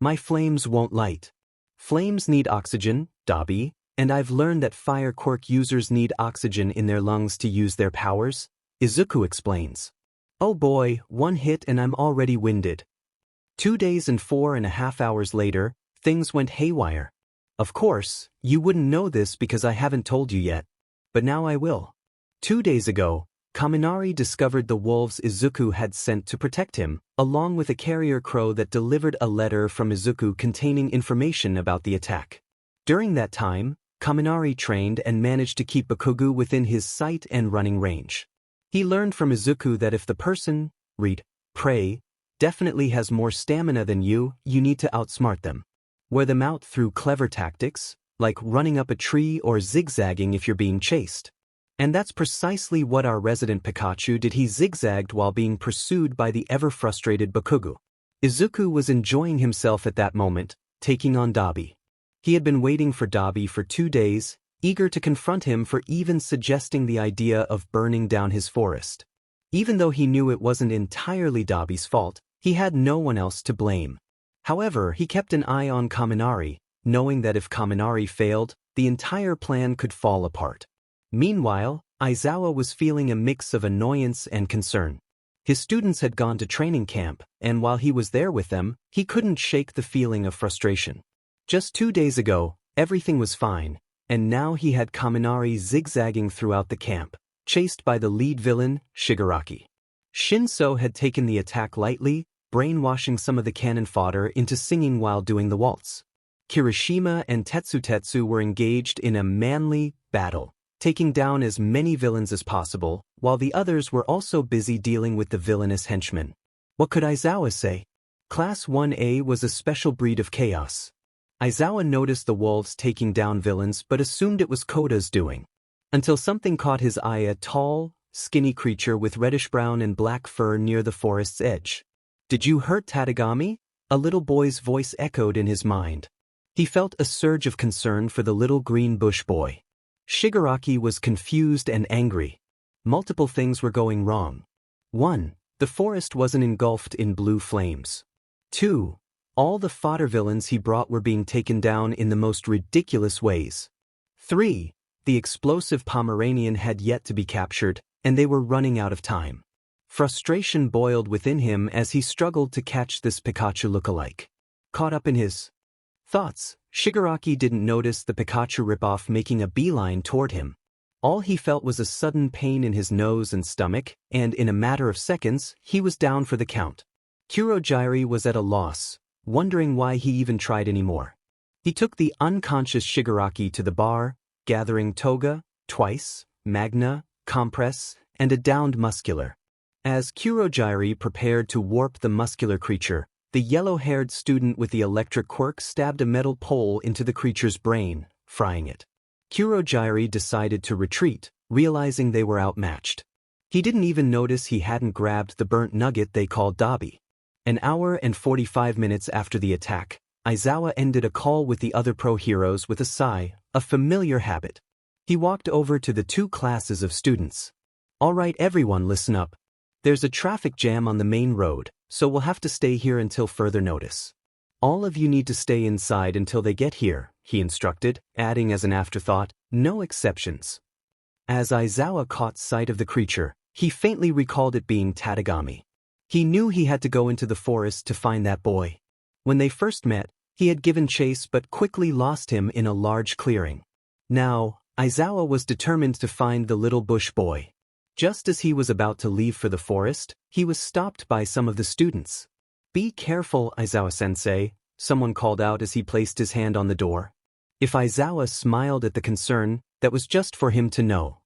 My flames won't light. Flames need oxygen, Dabi, and I've learned that fire quirk users need oxygen in their lungs to use their powers, Izuku explains. Oh boy, one hit and I'm already winded. 2 days and 4.5 hours later, things went haywire. Of course, you wouldn't know this because I haven't told you yet. But now I will. 2 days ago, Kaminari discovered the wolves Izuku had sent to protect him, along with a carrier crow that delivered a letter from Izuku containing information about the attack. During that time, Kaminari trained and managed to keep Bakugo within his sight and running range. He learned from Izuku that if the person, read, prey, definitely has more stamina than you need to outsmart them. Wear them out through clever tactics, like running up a tree or zigzagging if you're being chased. And that's precisely what our resident Pikachu did. He zigzagged while being pursued by the ever-frustrated Bakugo. Izuku was enjoying himself at that moment, taking on Dabi. He had been waiting for Dabi for 2 days, eager to confront him for even suggesting the idea of burning down his forest. Even though he knew it wasn't entirely Dabi's fault, he had no one else to blame. However, he kept an eye on Kaminari, knowing that if Kaminari failed, the entire plan could fall apart. Meanwhile, Aizawa was feeling a mix of annoyance and concern. His students had gone to training camp, and while he was there with them, he couldn't shake the feeling of frustration. Just 2 days ago, everything was fine, and now he had Kaminari zigzagging throughout the camp, chased by the lead villain, Shigaraki. Shinso had taken the attack lightly, brainwashing some of the cannon fodder into singing while doing the waltz. Kirishima and Tetsu were engaged in a manly battle, taking down as many villains as possible, while the others were also busy dealing with the villainous henchmen. What could Aizawa say? Class 1A was a special breed of chaos. Aizawa noticed the wolves taking down villains but assumed it was Koda's doing. Until something caught his eye, a tall, skinny creature with reddish-brown and black fur near the forest's edge. Did you hurt Tadagami? A little boy's voice echoed in his mind. He felt a surge of concern for the little green bush boy. Shigaraki was confused and angry. Multiple things were going wrong. 1. The forest wasn't engulfed in blue flames. 2. All the fodder villains he brought were being taken down in the most ridiculous ways. 3. The explosive Pomeranian had yet to be captured, and they were running out of time. Frustration boiled within him as he struggled to catch this Pikachu look-alike. Caught up in his thoughts, Shigaraki didn't notice the Pikachu ripoff making a beeline toward him. All he felt was a sudden pain in his nose and stomach, and in a matter of seconds, he was down for the count. Kurogyari was at a loss, wondering why he even tried anymore. He took the unconscious Shigaraki to the bar, gathering Toga, Twice, Magna, Compress, and a downed Muscular. As Kurogyari prepared to warp the muscular creature, the yellow-haired student with the electric quirk stabbed a metal pole into the creature's brain, frying it. Kurogyari decided to retreat, realizing they were outmatched. He didn't even notice he hadn't grabbed the burnt nugget they called Dabi. An hour and 45 minutes after the attack, Aizawa ended a call with the other pro-heroes with a sigh, a familiar habit. He walked over to the 2 classes of students. All right, everyone, listen up. There's a traffic jam on the main road, so we'll have to stay here until further notice. All of you need to stay inside until they get here, he instructed, adding as an afterthought, no exceptions. As Aizawa caught sight of the creature, he faintly recalled it being Tadagami. He knew he had to go into the forest to find that boy. When they first met, he had given chase but quickly lost him in a large clearing. Now, Aizawa was determined to find the little bush boy. Just as he was about to leave for the forest, he was stopped by some of the students. Be careful, Aizawa-sensei, someone called out as he placed his hand on the door. If Aizawa smiled at the concern, that was just for him to know.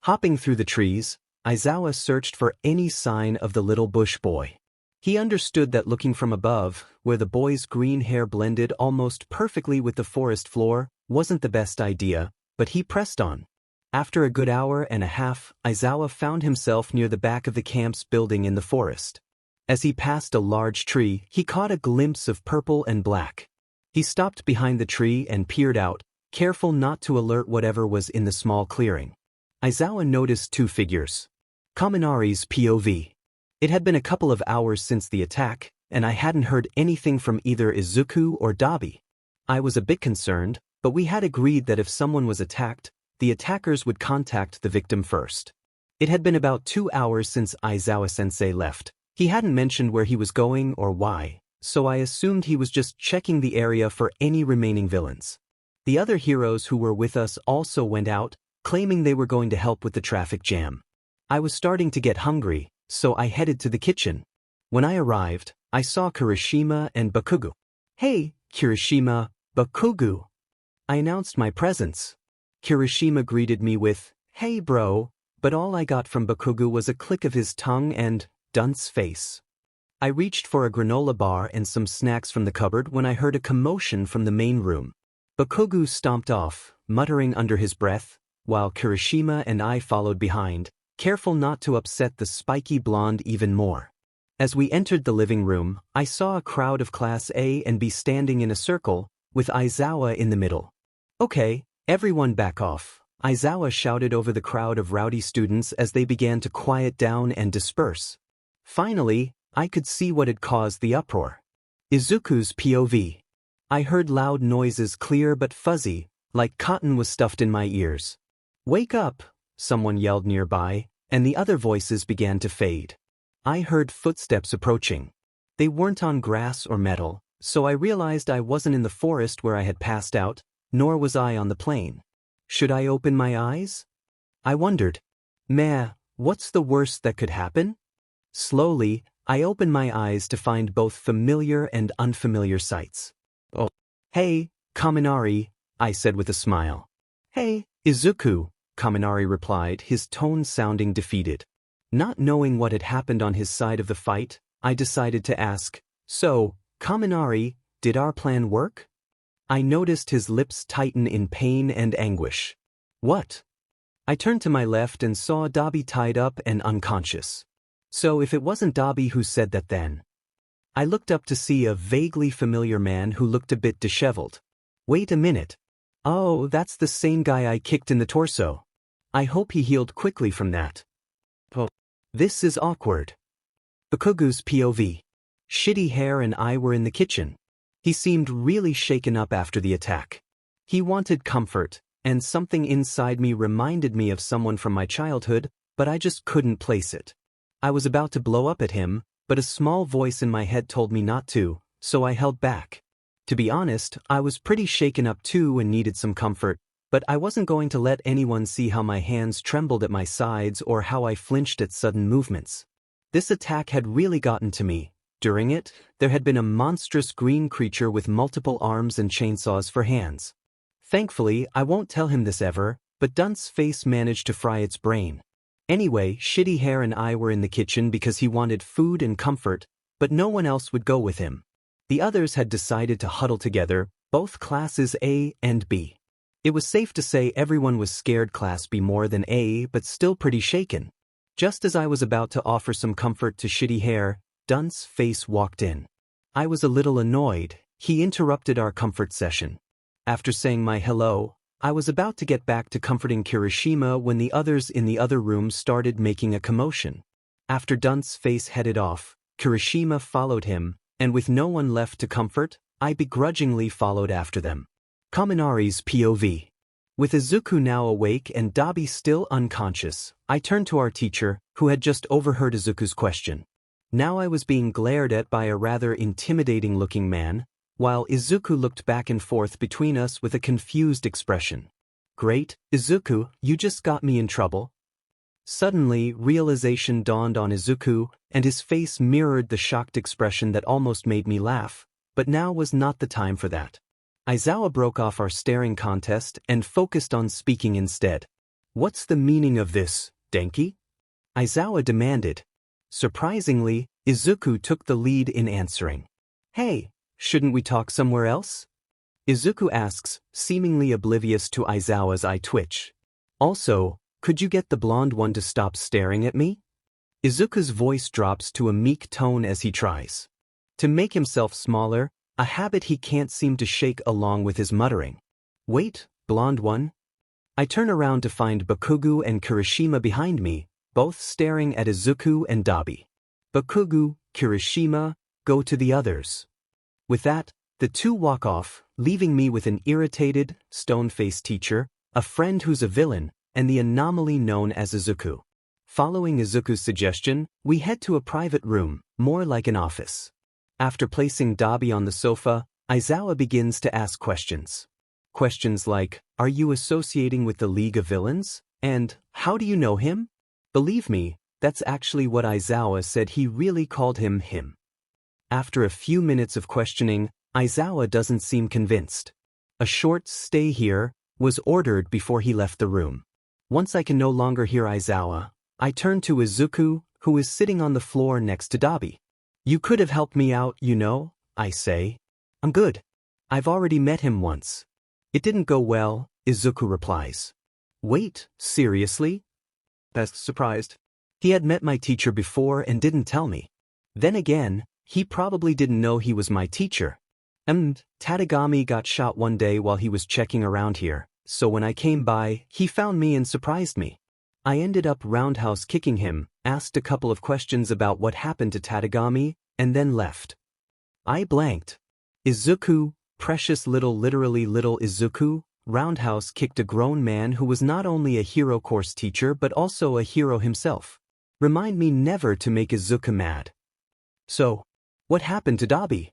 Hopping through the trees, Aizawa searched for any sign of the little bush boy. He understood that looking from above, where the boy's green hair blended almost perfectly with the forest floor, wasn't the best idea, but he pressed on. After a good hour and a half, Aizawa found himself near the back of the camp's building in the forest. As he passed a large tree, he caught a glimpse of purple and black. He stopped behind the tree and peered out, careful not to alert whatever was in the small clearing. Aizawa noticed two figures. Kaminari's POV. It had been a couple of hours since the attack, and I hadn't heard anything from either Izuku or Dabi. I was a bit concerned, but we had agreed that if someone was attacked, the attackers would contact the victim first. It had been about 2 hours since Aizawa-sensei left. He hadn't mentioned where he was going or why, so I assumed he was just checking the area for any remaining villains. The other heroes who were with us also went out, claiming they were going to help with the traffic jam. I was starting to get hungry, so I headed to the kitchen. When I arrived, I saw Kirishima and Bakugo. "Hey, Kirishima, Bakugo." I announced my presence. Kirishima greeted me with, "Hey bro," but all I got from Bakugo was a click of his tongue and dunce face. I reached for a granola bar and some snacks from the cupboard when I heard a commotion from the main room. Bakugo stomped off, muttering under his breath, while Kirishima and I followed behind, careful not to upset the spiky blonde even more. As we entered the living room, I saw a crowd of Class A and B standing in a circle, with Aizawa in the middle. "Okay, everyone back off," Aizawa shouted over the crowd of rowdy students as they began to quiet down and disperse. Finally, I could see what had caused the uproar. Izuku's POV. I heard loud noises clear but fuzzy, like cotton was stuffed in my ears. "Wake up," someone yelled nearby, and the other voices began to fade. I heard footsteps approaching. They weren't on grass or metal, so I realized I wasn't in the forest where I had passed out, nor was I on the plain. Should I open my eyes? I wondered. Meh, what's the worst that could happen? Slowly, I opened my eyes to find both familiar and unfamiliar sights. "Oh, hey, Kaminari," I said with a smile. "Hey, Izuku," Kaminari replied, his tone sounding defeated. Not knowing what had happened on his side of the fight, I decided to ask, "So, Kaminari, did our plan work?" I noticed his lips tighten in pain and anguish. "What?" I turned to my left and saw Dabi tied up and unconscious. So if it wasn't Dabi who said that then? I looked up to see a vaguely familiar man who looked a bit disheveled. Wait a minute. Oh, that's the same guy I kicked in the torso. I hope he healed quickly from that. Oh, this is awkward. Bakugo's POV. Shitty Hair and I were in the kitchen. He seemed really shaken up after the attack. He wanted comfort, and something inside me reminded me of someone from my childhood, but I just couldn't place it. I was about to blow up at him, but a small voice in my head told me not to, so I held back. To be honest, I was pretty shaken up too and needed some comfort, but I wasn't going to let anyone see how my hands trembled at my sides or how I flinched at sudden movements. This attack had really gotten to me. During it, there had been a monstrous green creature with multiple arms and chainsaws for hands. Thankfully, I won't tell him this ever, but Dunce's face managed to fry its brain. Anyway, Shitty Hair and I were in the kitchen because he wanted food and comfort, but no one else would go with him. The others had decided to huddle together, both classes A and B. It was safe to say everyone was scared Class B more than A, but still pretty shaken. Just as I was about to offer some comfort to Shitty Hair, Dunce's face walked in. I was a little annoyed. He interrupted our comfort session. After saying my hello, I was about to get back to comforting Kirishima when the others in the other room started making a commotion. After Dunce's face headed off, Kirishima followed him, and with no one left to comfort, I begrudgingly followed after them. Kaminari's POV. With Izuku now awake and Dabi still unconscious, I turned to our teacher, who had just overheard Izuku's question. Now I was being glared at by a rather intimidating-looking man, while Izuku looked back and forth between us with a confused expression. "Great, Izuku, you just got me in trouble." Suddenly, realization dawned on Izuku, and his face mirrored the shocked expression that almost made me laugh, but now was not the time for that. Aizawa broke off our staring contest and focused on speaking instead. "What's the meaning of this, Denki?" Aizawa demanded. Surprisingly, Izuku took the lead in answering. Hey, shouldn't we talk somewhere else? Izuku asks, seemingly oblivious to Aizawa's eye twitch. Also, could you get the blonde one to stop staring at me? Izuku's voice drops to a meek tone as he tries to make himself smaller, a habit he can't seem to shake along with his muttering. Wait, blonde one? I turn around to find Bakugu and Kirishima behind me, both staring at Izuku and Dabi. Bakugu, Kirishima, go to the others. With that, the two walk off, leaving me with an irritated, stone-faced teacher, a friend who's a villain, and the anomaly known as Izuku. Following Izuku's suggestion, we head to a private room, more like an office. After placing Dabi on the sofa, Aizawa begins to ask questions. Questions like, are you associating with the League of Villains? And, how do you know him? Believe me, that's actually what Aizawa said. He really called him him. After a few minutes of questioning, Aizawa doesn't seem convinced. A short stay here was ordered before he left the room. Once I can no longer hear Aizawa, I turn to Izuku, who is sitting on the floor next to Dabi. You could have helped me out, you know, I say. I'm good. I've already met him once. It didn't go well, Izuku replies. Wait, seriously? That's surprised. He had met my teacher before and didn't tell me. Then again, he probably didn't know he was my teacher. Tadagami got shot one day while he was checking around here, so when I came by, he found me and surprised me. I ended up roundhouse kicking him, asked a couple of questions about what happened to Tadagami, and then left. I blanked. Izuku, precious little literally little Izuku, roundhouse kicked a grown man who was not only a hero course teacher but also a hero himself. Remind me never to make Izuku mad. So, what happened to Dabi?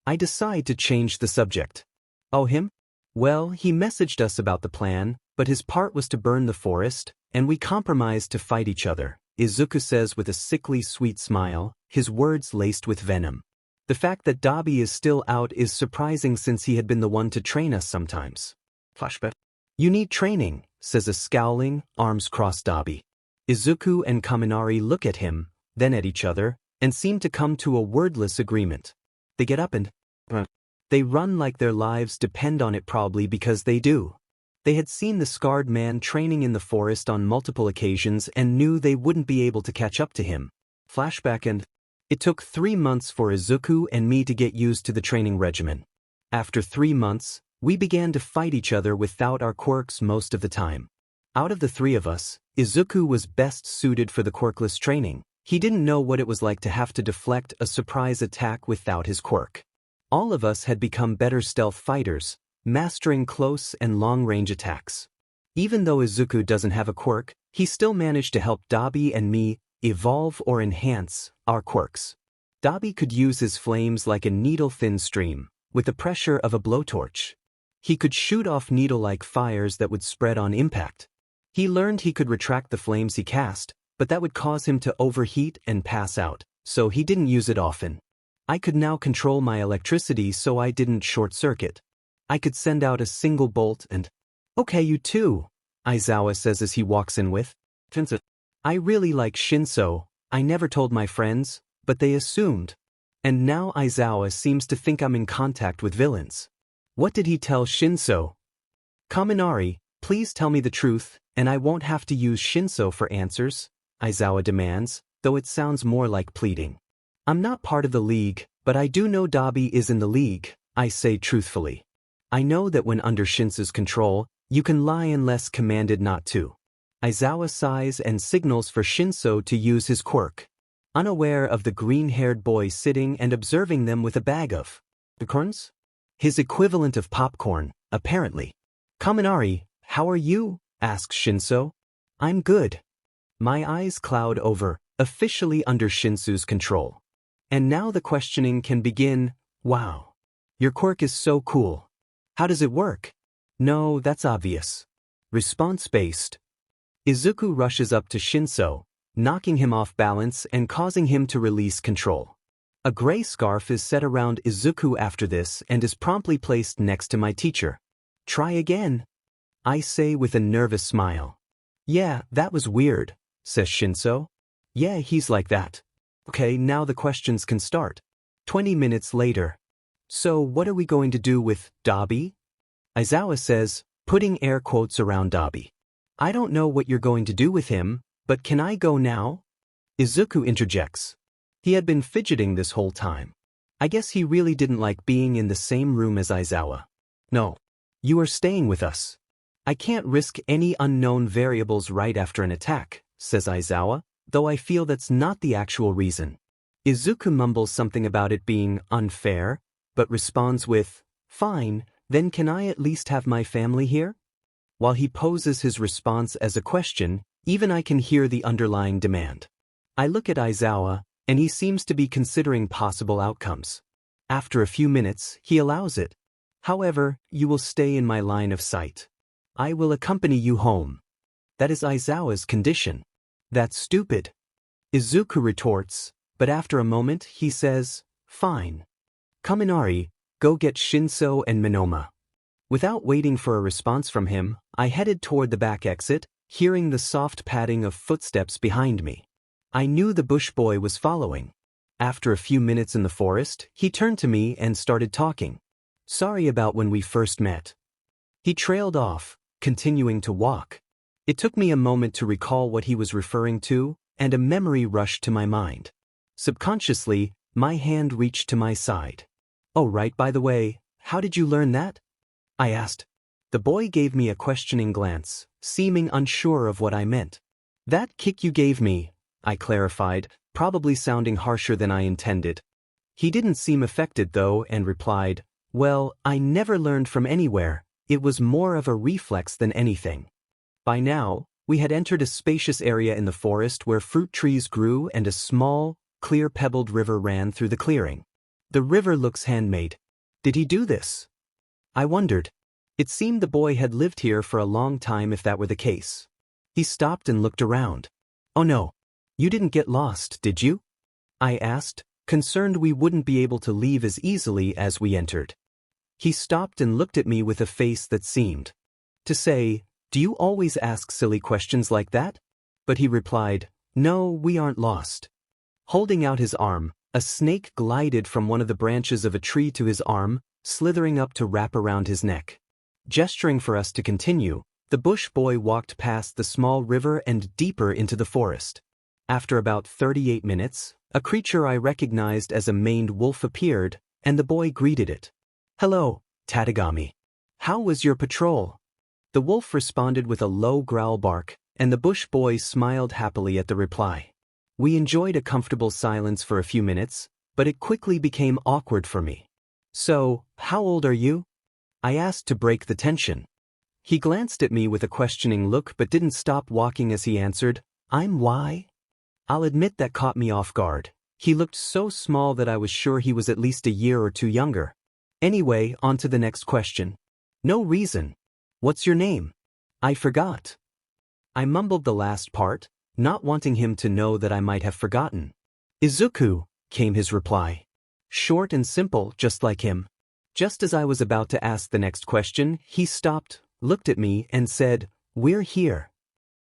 I decide to change the subject. Oh, him? Well, he messaged us about the plan, but his part was to burn the forest, and we compromised to fight each other, Izuku says with a sickly sweet smile, his words laced with venom. The fact that Dabi is still out is surprising since he had been the one to train us sometimes. Flashback. You need training, says a scowling, arms crossed Dabi. Izuku and Kaminari look at him, then at each other, and seem to come to a wordless agreement. They get up and they run like their lives depend on it, probably because they do. They had seen the scarred man training in the forest on multiple occasions and knew they wouldn't be able to catch up to him. Flashback. And it took 3 months for Izuku and me to get used to the training regimen. After 3 months, we began to fight each other without our quirks most of the time. Out of the 3 of us, Izuku was best suited for the quirkless training. He didn't know what it was like to have to deflect a surprise attack without his quirk. All of us had become better stealth fighters, mastering close and long-range attacks. Even though Izuku doesn't have a quirk, he still managed to help Dabi and me evolve or enhance our quirks. Dabi could use his flames like a needle-thin stream, with the pressure of a blowtorch. He could shoot off needle-like fires that would spread on impact. He learned he could retract the flames he cast, but that would cause him to overheat and pass out, so he didn't use it often. I could now control my electricity so I didn't short-circuit. I could send out a single bolt and, okay, you too, Aizawa says as he walks in with, Shinso. I really like Shinso. I never told my friends, but they assumed. And now Aizawa seems to think I'm in contact with villains. What did he tell Shinso? Kaminari, please tell me the truth, and I won't have to use Shinso for answers, Aizawa demands, though it sounds more like pleading. I'm not part of the league, but I do know Dabi is in the league, I say truthfully. I know that when under Shinso's control, you can lie unless commanded not to. Aizawa sighs and signals for Shinso to use his quirk, unaware of the green-haired boy sitting and observing them with a bag of popcorns? His equivalent of popcorn, apparently. Kaminari, how are you? Asks Shinso. I'm good. My eyes cloud over, officially under Shinso's control. And now the questioning can begin. Wow. Your quirk is so cool. How does it work? No, that's obvious. Response-based. Izuku rushes up to Shinso, knocking him off balance and causing him to release control. A gray scarf is set around Izuku after this and is promptly placed next to my teacher. Try again, I say with a nervous smile. Yeah, that was weird. says Shinso. Yeah, he's like that. Okay, now the questions can start. 20 minutes later. So what are we going to do with Dabi? Aizawa says, putting air quotes around Dabi. I don't know what you're going to do with him, but can I go now? Izuku interjects. He had been fidgeting this whole time. I guess he really didn't like being in the same room as Aizawa. No. You are staying with us. I can't risk any unknown variables right after an attack, says Aizawa, though I feel that's not the actual reason. Izuku mumbles something about it being unfair, but responds with, fine, then can I at least have my family here? While he poses his response as a question, even I can hear the underlying demand. I look at Aizawa, and he seems to be considering possible outcomes. After a few minutes, he allows it. However, you will stay in my line of sight. I will accompany you home. That is Aizawa's condition. That's stupid. Izuku retorts, but after a moment he says, fine. Kaminari, go get Shinso and Minoma. Without waiting for a response from him, I headed toward the back exit, hearing the soft padding of footsteps behind me. I knew the bush boy was following. After a few minutes in the forest, he turned to me and started talking. Sorry about when we first met. He trailed off, continuing to walk. It took me a moment to recall what he was referring to, and a memory rushed to my mind. Subconsciously, my hand reached to my side. Oh right, by the way, how did you learn that? I asked. The boy gave me a questioning glance, seeming unsure of what I meant. That kick you gave me, I clarified, probably sounding harsher than I intended. He didn't seem affected though and replied, well, I never learned from anywhere, it was more of a reflex than anything. By now, we had entered a spacious area in the forest where fruit trees grew and a small, clear pebbled river ran through the clearing. The river looks handmade. Did he do this? I wondered. It seemed the boy had lived here for a long time if that were the case. He stopped and looked around. Oh no. You didn't get lost, did you? I asked, concerned we wouldn't be able to leave as easily as we entered. He stopped and looked at me with a face that seemed to say, do you always ask silly questions like that? But he replied, no, we aren't lost. Holding out his arm, a snake glided from one of the branches of a tree to his arm, slithering up to wrap around his neck. Gesturing for us to continue, the bush boy walked past the small river and deeper into the forest. After about 38 minutes, a creature I recognized as a maned wolf appeared, and the boy greeted it. Hello, Tadagami. How was your patrol? The wolf responded with a low growl bark, and the bush boy smiled happily at the reply. We enjoyed a comfortable silence for a few minutes, but it quickly became awkward for me. So, how old are you? I asked to break the tension. He glanced at me with a questioning look but didn't stop walking as he answered, I'm Y. I'll admit that caught me off guard. He looked so small that I was sure he was at least a year or two younger. Anyway, on to the next question. No reason. What's your name? I forgot. I mumbled the last part, not wanting him to know that I might have forgotten. Izuku, came his reply. Short and simple, just like him. Just as I was about to ask the next question, he stopped, looked at me, and said, we're here.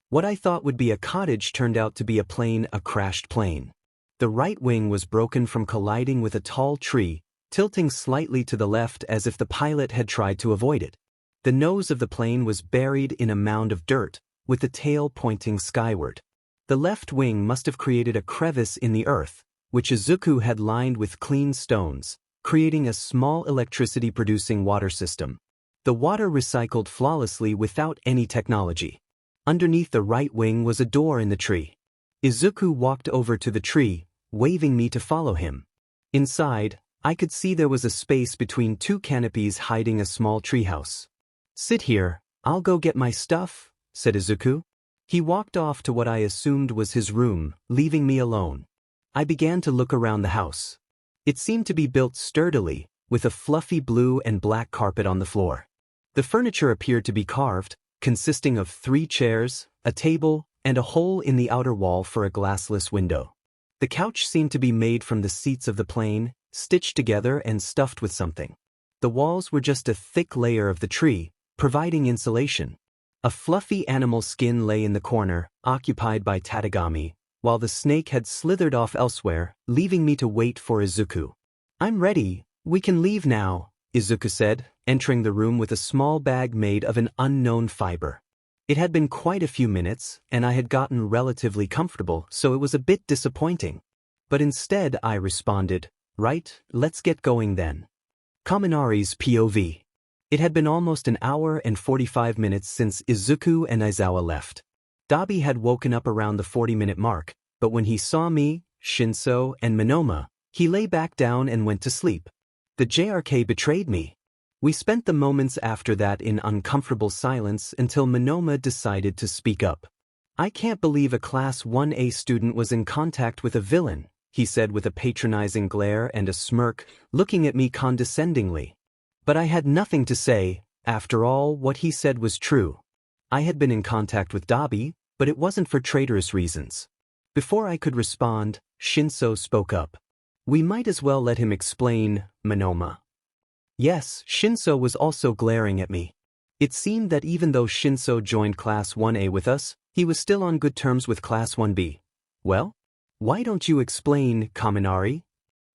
What I thought would be a cottage turned out to be a crashed plane. The right wing was broken from colliding with a tall tree, tilting slightly to the left as if the pilot had tried to avoid it. The nose of the plane was buried in a mound of dirt, with the tail pointing skyward. The left wing must have created a crevice in the earth, which Izuku had lined with clean stones, creating a small electricity-producing water system. The water recycled flawlessly without any technology. Underneath the right wing was a door in the tree. Izuku walked over to the tree, waving me to follow him. Inside, I could see there was a space between two canopies hiding a small treehouse. Sit here, I'll go get my stuff, said Izuku. He walked off to what I assumed was his room, leaving me alone. I began to look around the house. It seemed to be built sturdily, with a fluffy blue and black carpet on the floor. The furniture appeared to be carved, consisting of 3 chairs, a table, and a hole in the outer wall for a glassless window. The couch seemed to be made from the seats of the plane, stitched together and stuffed with something. The walls were just a thick layer of the tree, providing insulation. A fluffy animal skin lay in the corner, occupied by Tadagami, while the snake had slithered off elsewhere, leaving me to wait for Izuku. "I'm ready, we can leave now," Izuku said, entering the room with a small bag made of an unknown fiber. It had been quite a few minutes, and I had gotten relatively comfortable, so it was a bit disappointing. But instead I responded, "Right, let's get going then." Kaminari's POV. It had been almost an hour and 45 minutes since Izuku and Aizawa left. Dabi had woken up around the 40-minute mark, but when he saw me, Shinso, and Monoma, he lay back down and went to sleep. The JRK betrayed me. We spent the moments after that in uncomfortable silence until Monoma decided to speak up. "I can't believe a Class 1A student was in contact with a villain," he said with a patronizing glare and a smirk, looking at me condescendingly. But I had nothing to say. After all, what he said was true. I had been in contact with Dabi, but it wasn't for traitorous reasons. Before I could respond, Shinso spoke up. "We might as well let him explain, Monoma." Yes, Shinso was also glaring at me. It seemed that even though Shinso joined Class 1A with us, he was still on good terms with Class 1B. "Well? Why don't you explain, Kaminari?"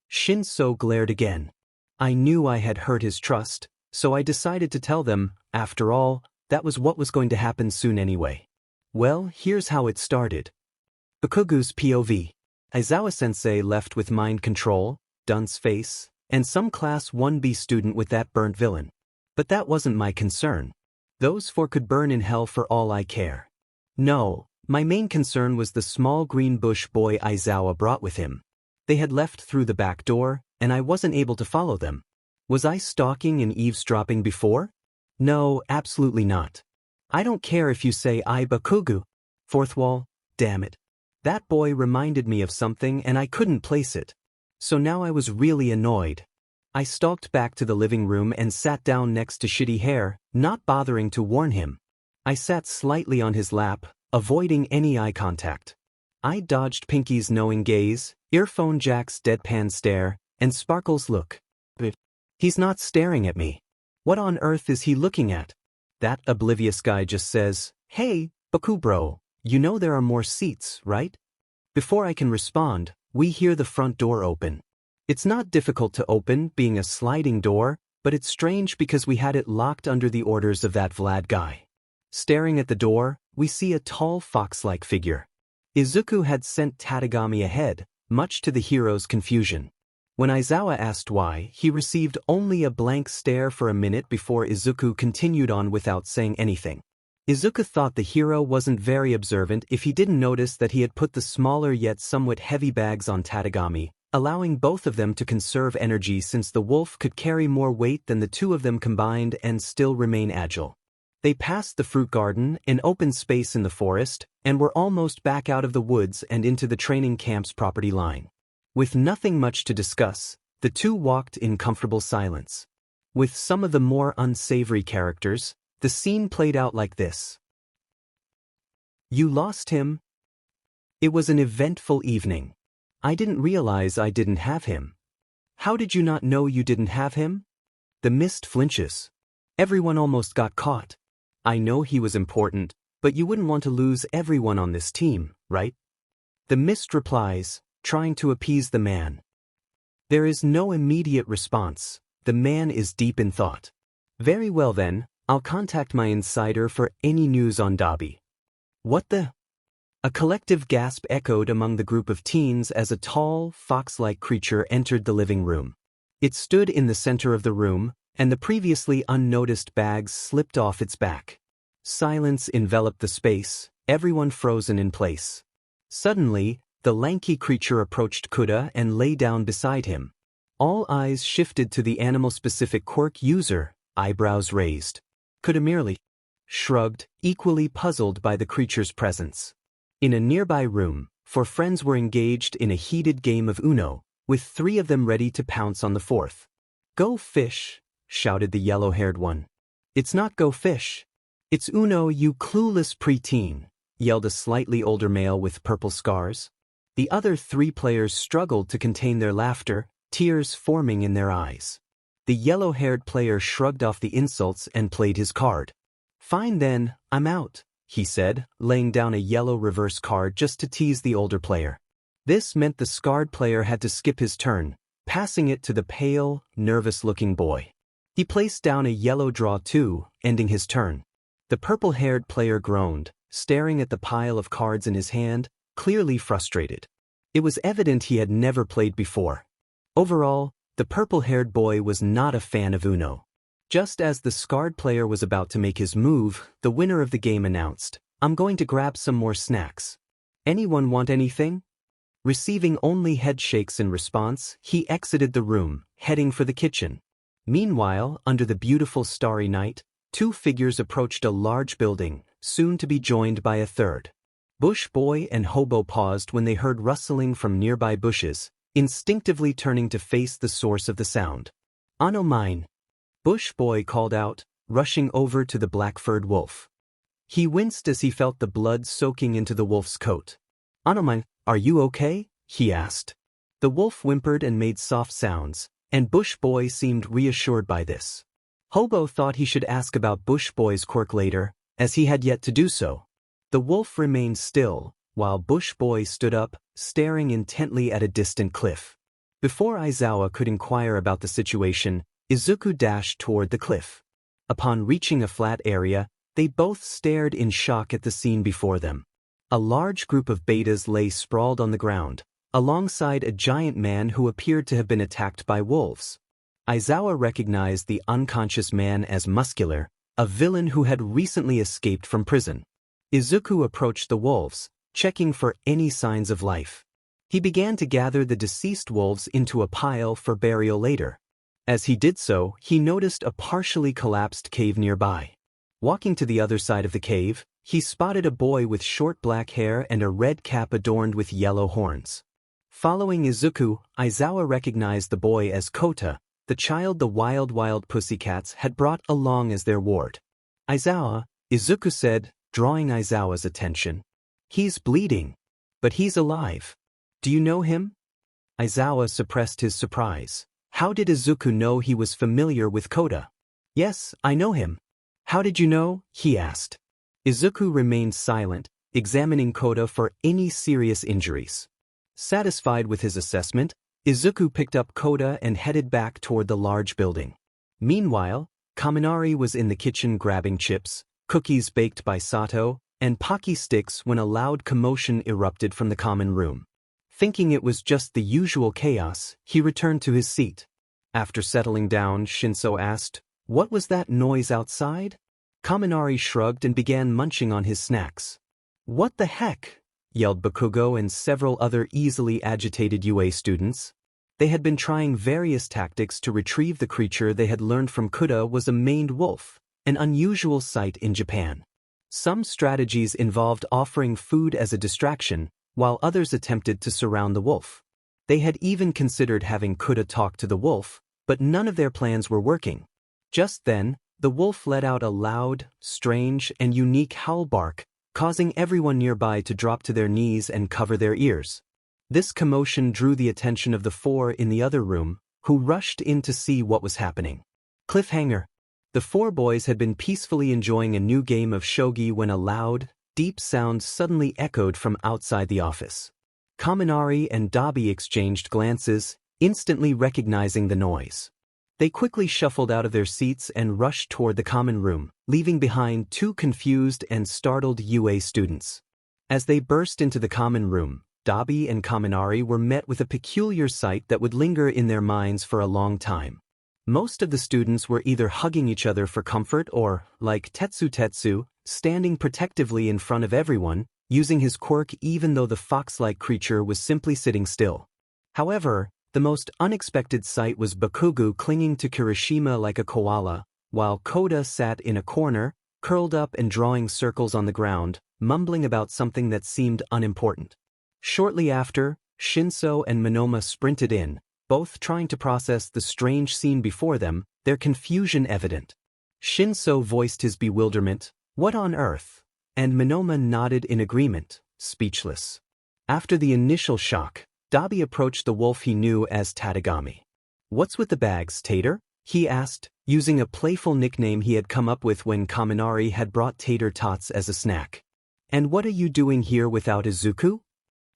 Shinso glared again. I knew I had hurt his trust, so I decided to tell them, after all, that was what was going to happen soon anyway. Well, here's how it started. Bakugu's POV. Aizawa-sensei left with mind control, dunce face, and some Class 1B student with that burnt villain. But that wasn't my concern. Those four could burn in hell for all I care. No, my main concern was the small green bush boy Aizawa brought with him. They had left through the back door, and I wasn't able to follow them. Was I stalking and eavesdropping before? No, absolutely not. I don't care if you say I Bakugu. Fourth wall, damn it. That boy reminded me of something and I couldn't place it. So now I was really annoyed. I stalked back to the living room and sat down next to Shitty Hair, not bothering to warn him. I sat slightly on his lap, avoiding any eye contact. I dodged Pinky's knowing gaze, Earphone Jack's deadpan stare, and Sparkle's look. But he's not staring at me. What on earth is he looking at? That oblivious guy just says, "Hey, Baku bro, you know there are more seats, right?" Before I can respond, we hear the front door open. It's not difficult to open, being a sliding door, but it's strange because we had it locked under the orders of that Vlad guy. Staring at the door, we see a tall fox-like figure. Izuku had sent Tadagami ahead, much to the hero's confusion. When Aizawa asked why, he received only a blank stare for a minute before Izuku continued on without saying anything. Izuku thought the hero wasn't very observant if he didn't notice that he had put the smaller yet somewhat heavy bags on Tadagami, allowing both of them to conserve energy since the wolf could carry more weight than the two of them combined and still remain agile. They passed the fruit garden, an open space in the forest, and were almost back out of the woods and into the training camp's property line. With nothing much to discuss, the two walked in comfortable silence. With some of the more unsavory characters, the scene played out like this. "You lost him?" It was an eventful evening. I didn't realize I didn't have him. "How did you not know you didn't have him?" The mist flinches. "Everyone almost got caught. I know he was important, but you wouldn't want to lose everyone on this team, right?" The mist replies, trying to appease the man. There is no immediate response. The man is deep in thought. "Very well then, I'll contact my insider for any news on Dabi." "What the?" A collective gasp echoed among the group of teens as a tall, fox-like creature entered the living room. It stood in the center of the room, and the previously unnoticed bags slipped off its back. Silence enveloped the space, everyone frozen in place. Suddenly, the lanky creature approached Kuda and lay down beside him. All eyes shifted to the animal-specific quirk user, eyebrows raised. Kuda merely shrugged, equally puzzled by the creature's presence. In a nearby room, four friends were engaged in a heated game of Uno, with three of them ready to pounce on the fourth. "Go fish," shouted the yellow-haired one. "It's not go fish. It's Uno, you clueless preteen," yelled a slightly older male with purple scars. The other three players struggled to contain their laughter, tears forming in their eyes. The yellow-haired player shrugged off the insults and played his card. Fine then, I'm out, he said, laying down a yellow reverse card just to tease the older player. This meant the scarred player had to skip his turn, passing it to the pale, nervous-looking boy. He placed down a yellow draw too, ending his turn. The purple-haired player groaned, staring at the pile of cards in his hand, clearly frustrated. It was evident he had never played before. Overall, the purple-haired boy was not a fan of Uno. Just as the scarred player was about to make his move, the winner of the game announced, "I'm going to grab some more snacks. Anyone want anything?" Receiving only headshakes in response, he exited the room, heading for the kitchen. Meanwhile, under the beautiful starry night, two figures approached a large building, soon to be joined by a third. Bush Boy and Hobo paused when they heard rustling from nearby bushes, instinctively turning to face the source of the sound. "Ano mine," Bush Boy called out, rushing over to the black-furred wolf. He winced as he felt the blood soaking into the wolf's coat. "Ano mine, are you okay?" he asked. The wolf whimpered and made soft sounds, and Bush Boy seemed reassured by this. Hobo thought he should ask about Bush Boy's quirk later, as he had yet to do so. The wolf remained still, while Bush Boy stood up, staring intently at a distant cliff. Before Aizawa could inquire about the situation, Izuku dashed toward the cliff. Upon reaching a flat area, they both stared in shock at the scene before them. A large group of betas lay sprawled on the ground, alongside a giant man who appeared to have been attacked by wolves. Aizawa recognized the unconscious man as Muscular, a villain who had recently escaped from prison. Izuku approached the wolves, checking for any signs of life. He began to gather the deceased wolves into a pile for burial later. As he did so, he noticed a partially collapsed cave nearby. Walking to the other side of the cave, he spotted a boy with short black hair and a red cap adorned with yellow horns. Following Izuku, Aizawa recognized the boy as Kota, the child the wild pussycats had brought along as their ward. "Aizawa," Izuku said, drawing Aizawa's attention. "He's bleeding. But he's alive. Do you know him?" Aizawa suppressed his surprise. How did Izuku know he was familiar with Kota? "Yes, I know him." "How did you know?" he asked. Izuku remained silent, examining Kota for any serious injuries. Satisfied with his assessment, Izuku picked up Kota and headed back toward the large building. Meanwhile, Kaminari was in the kitchen grabbing chips, cookies baked by Sato, and Pocky sticks when a loud commotion erupted from the common room. Thinking it was just the usual chaos, he returned to his seat. After settling down, Shinso asked, "What was that noise outside?" Kaminari shrugged and began munching on his snacks. "What the heck?" yelled Bakugo and several other easily agitated UA students. They had been trying various tactics to retrieve the creature they had learned from Kuda was a maned wolf, an unusual sight in Japan. Some strategies involved offering food as a distraction, while others attempted to surround the wolf. They had even considered having Kuda talk to the wolf, but none of their plans were working. Just then, the wolf let out a loud, strange, and unique howl bark, causing everyone nearby to drop to their knees and cover their ears. This commotion drew the attention of the four in the other room, who rushed in to see what was happening. Cliffhanger. The four boys had been peacefully enjoying a new game of shogi when a loud, deep sound suddenly echoed from outside the office. Kaminari and Dabi exchanged glances, instantly recognizing the noise. They quickly shuffled out of their seats and rushed toward the common room, leaving behind two confused and startled UA students. As they burst into the common room, Dabi and Kaminari were met with a peculiar sight that would linger in their minds for a long time. Most of the students were either hugging each other for comfort or, like Tetsu, standing protectively in front of everyone, using his quirk even though the fox-like creature was simply sitting still. However, the most unexpected sight was Bakugo clinging to Kirishima like a koala, while Kota sat in a corner, curled up and drawing circles on the ground, mumbling about something that seemed unimportant. Shortly after, Shinso and Monoma sprinted in, both trying to process the strange scene before them, their confusion evident. Shinso voiced his bewilderment, "What on earth?" and Monoma nodded in agreement, speechless. After the initial shock, Dabi approached the wolf he knew as Tadagami. "What's with the bags, Tater?" he asked, using a playful nickname he had come up with when Kaminari had brought tater tots as a snack. And what are you doing here without Izuku?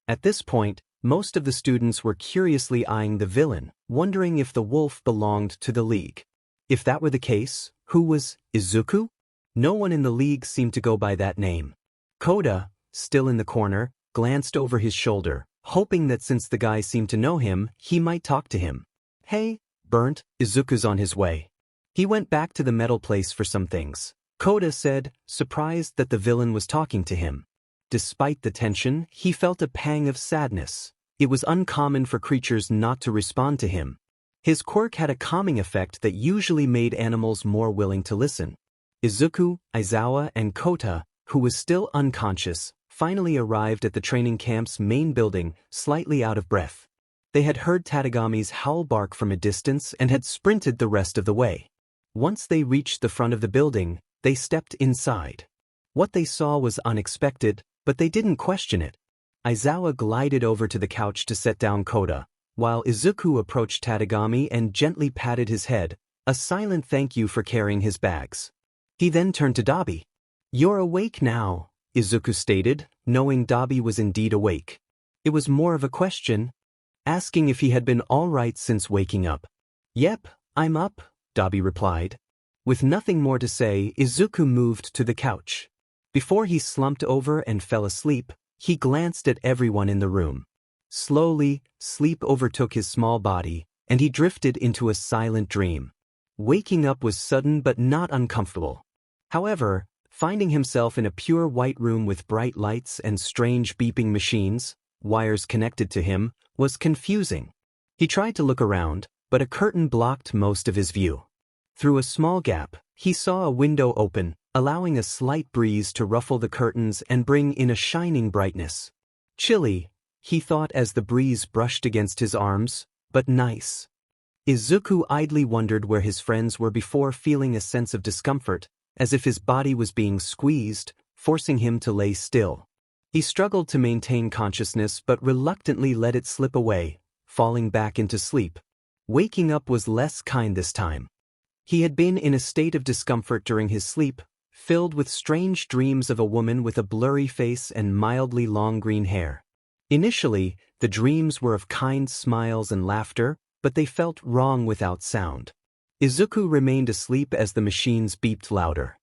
At this point, most of the students were curiously eyeing the villain, wondering if the wolf belonged to the league. If that were the case, who was Izuku? No one in the league seemed to go by that name. Koda, still in the corner, glanced over his shoulder, hoping that since the guy seemed to know him, he might talk to him. Hey, Burnt, Izuku's on his way. He went back to the metal place for some things, Koda said, surprised that the villain was talking to him. Despite the tension, he felt a pang of sadness. It was uncommon for creatures not to respond to him. His quirk had a calming effect that usually made animals more willing to listen. Izuku, Aizawa, and Kota, who was still unconscious, finally arrived at the training camp's main building, slightly out of breath. They had heard Tadagami's howl bark from a distance and had sprinted the rest of the way. Once they reached the front of the building, they stepped inside. What they saw was unexpected, but they didn't question it. Aizawa glided over to the couch to set down Kota, while Izuku approached Tadagami and gently patted his head, a silent thank you for carrying his bags. He then turned to Dabi. You're awake now, Izuku stated, knowing Dabi was indeed awake. It was more of a question, asking if he had been all right since waking up. Yep, I'm up, Dabi replied. With nothing more to say, Izuku moved to the couch. Before he slumped over and fell asleep, he glanced at everyone in the room. Slowly, sleep overtook his small body, and he drifted into a silent dream. Waking up was sudden but not uncomfortable. However, finding himself in a pure white room with bright lights and strange beeping machines, wires connected to him, was confusing. He tried to look around, but a curtain blocked most of his view. Through a small gap, he saw a window open, allowing a slight breeze to ruffle the curtains and bring in a shining brightness. Chilly, he thought as the breeze brushed against his arms, but nice. Izuku idly wondered where his friends were before feeling a sense of discomfort, as if his body was being squeezed, forcing him to lay still. He struggled to maintain consciousness but reluctantly let it slip away, falling back into sleep. Waking up was less kind this time. He had been in a state of discomfort during his sleep, filled with strange dreams of a woman with a blurry face and mildly long green hair. Initially, the dreams were of kind smiles and laughter, but they felt wrong without sound. Izuku remained asleep as the machines beeped louder.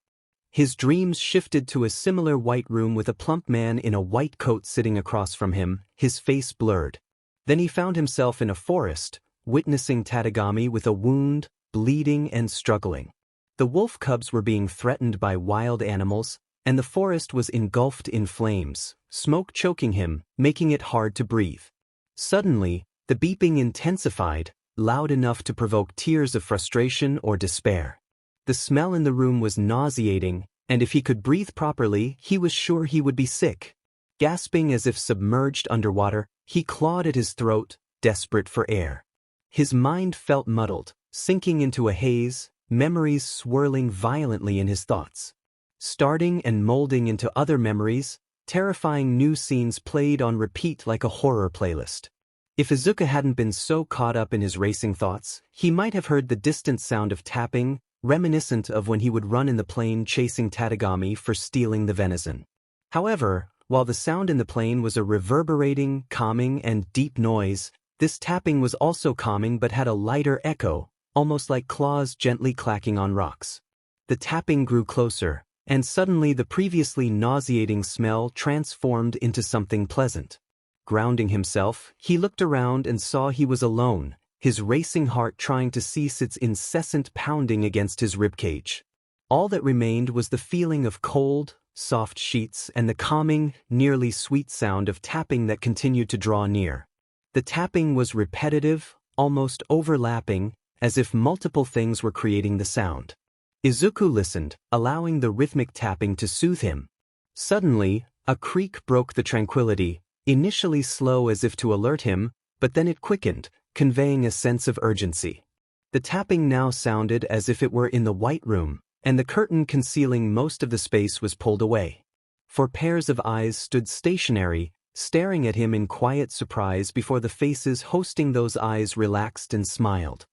His dreams shifted to a similar white room with a plump man in a white coat sitting across from him, his face blurred. Then he found himself in a forest, witnessing Tadagami with a wound, bleeding and struggling. The wolf cubs were being threatened by wild animals, and the forest was engulfed in flames, smoke choking him, making it hard to breathe. Suddenly, the beeping intensified, loud enough to provoke tears of frustration or despair. The smell in the room was nauseating, and if he could breathe properly, he was sure he would be sick. Gasping as if submerged underwater, he clawed at his throat, desperate for air. His mind felt muddled, sinking into a haze, memories swirling violently in his thoughts. Starting and molding into other memories, terrifying new scenes played on repeat like a horror playlist. If Izuku hadn't been so caught up in his racing thoughts, he might have heard the distant sound of tapping, reminiscent of when he would run in the plane chasing Tadagami for stealing the venison. However, while the sound in the plane was a reverberating, calming, and deep noise, this tapping was also calming but had a lighter echo, almost like claws gently clacking on rocks. The tapping grew closer, and suddenly the previously nauseating smell transformed into something pleasant. Grounding himself, he looked around and saw he was alone, his racing heart trying to cease its incessant pounding against his ribcage. All that remained was the feeling of cold, soft sheets and the calming, nearly sweet sound of tapping that continued to draw near. The tapping was repetitive, almost overlapping, as if multiple things were creating the sound. Izuku listened, allowing the rhythmic tapping to soothe him. Suddenly, a creak broke the tranquility, initially slow as if to alert him, but then it quickened, conveying a sense of urgency. The tapping now sounded as if it were in the white room, and the curtain concealing most of the space was pulled away. Four pairs of eyes stood stationary, staring at him in quiet surprise before the faces hosting those eyes relaxed and smiled.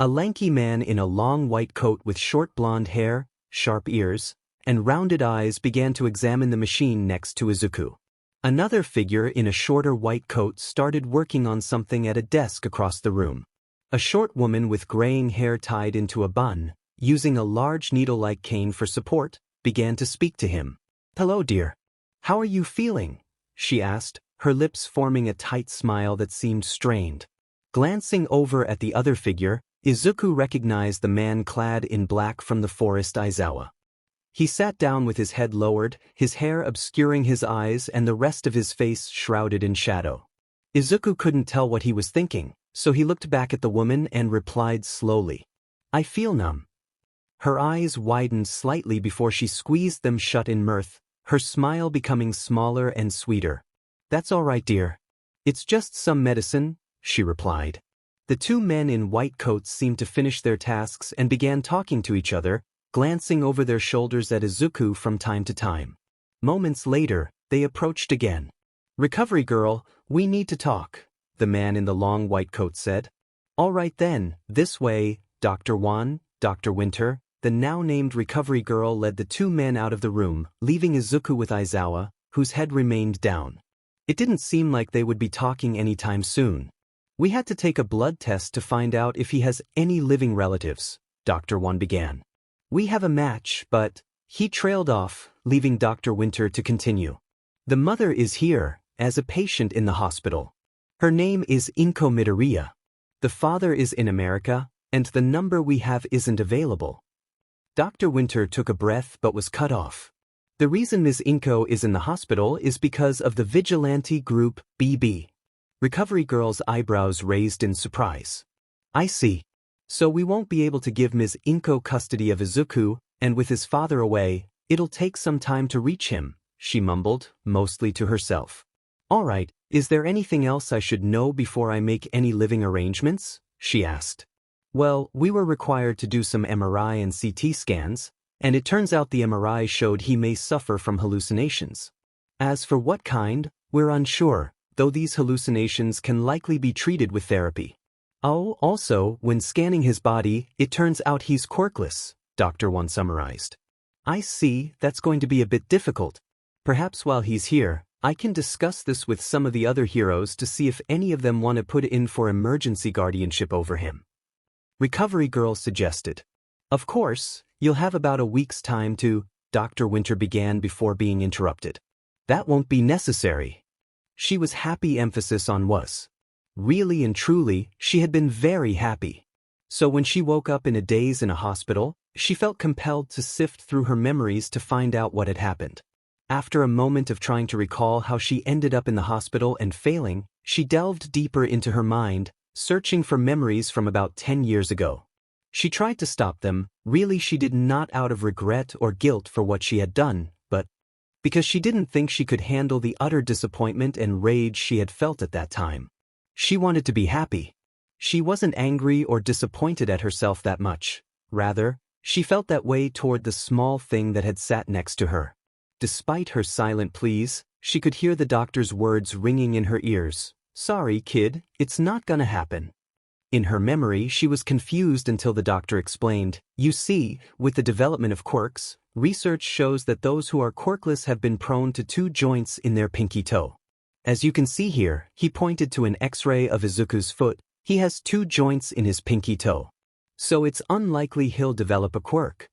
A lanky man in a long white coat with short blonde hair, sharp ears, and rounded eyes began to examine the machine next to Izuku. Another figure in a shorter white coat started working on something at a desk across the room. A short woman with graying hair tied into a bun, using a large needle-like cane for support, began to speak to him. "Hello, dear. How are you feeling?" she asked, her lips forming a tight smile that seemed strained. Glancing over at the other figure, Izuku recognized the man clad in black from the forest Aizawa. He sat down with his head lowered, his hair obscuring his eyes and the rest of his face shrouded in shadow. Izuku couldn't tell what he was thinking, so he looked back at the woman and replied slowly. "I feel numb." Her eyes widened slightly before she squeezed them shut in mirth, her smile becoming smaller and sweeter. "That's all right, dear. It's just some medicine," she replied. The two men in white coats seemed to finish their tasks and began talking to each other, glancing over their shoulders at Izuku from time to time. Moments later, they approached again. "Recovery girl, we need to talk," the man in the long white coat said. "All right then, this way, Dr. Wan, Dr. Winter." The now-named recovery girl led the two men out of the room, leaving Izuku with Aizawa, whose head remained down. It didn't seem like they would be talking anytime soon. "We had to take a blood test to find out if he has any living relatives," Dr. Wan began. "We have a match, but..." He trailed off, leaving Dr. Winter to continue. "The mother is here, as a patient in the hospital. Her name is Inko Midoriya. The father is in America, and the number we have isn't available." Dr. Winter took a breath but was cut off. "The reason Ms. Inko is in the hospital is because of the vigilante group BB. Recovery girl's eyebrows raised in surprise. "I see. So we won't be able to give Ms. Inko custody of Izuku, and with his father away, it'll take some time to reach him," she mumbled, mostly to herself. "All right, is there anything else I should know before I make any living arrangements?" she asked. "Well, we were required to do some MRI and CT scans, and it turns out the MRI showed he may suffer from hallucinations. As for what kind, we're unsure, though these hallucinations can likely be treated with therapy. Oh, also, when scanning his body, it turns out he's quirkless," Dr. Wan summarized. "I see, that's going to be a bit difficult. Perhaps while he's here, I can discuss this with some of the other heroes to see if any of them want to put in for emergency guardianship over him," Recovery Girl suggested. "Of course, you'll have about a week's time to..." Dr. Winter began before being interrupted. "That won't be necessary." She was happy, emphasis on was. Really and truly, she had been very happy. So when she woke up in a daze in a hospital, she felt compelled to sift through her memories to find out what had happened. After a moment of trying to recall how she ended up in the hospital and failing, she delved deeper into her mind, searching for memories from about 10 years ago. She tried to stop them, really she did not out of regret or guilt for what she had done, but because she didn't think she could handle the utter disappointment and rage she had felt at that time. She wanted to be happy. She wasn't angry or disappointed at herself that much. Rather, she felt that way toward the small thing that had sat next to her. Despite her silent pleas, she could hear the doctor's words ringing in her ears. "Sorry, kid, it's not gonna happen." In her memory, she was confused until the doctor explained, "You see, with the development of quirks, research shows that those who are quirkless have been prone to 2 joints in their pinky toe. As you can see here," he pointed to an X-ray of Izuku's foot, "he has 2 joints in his pinky toe. So it's unlikely he'll develop a quirk."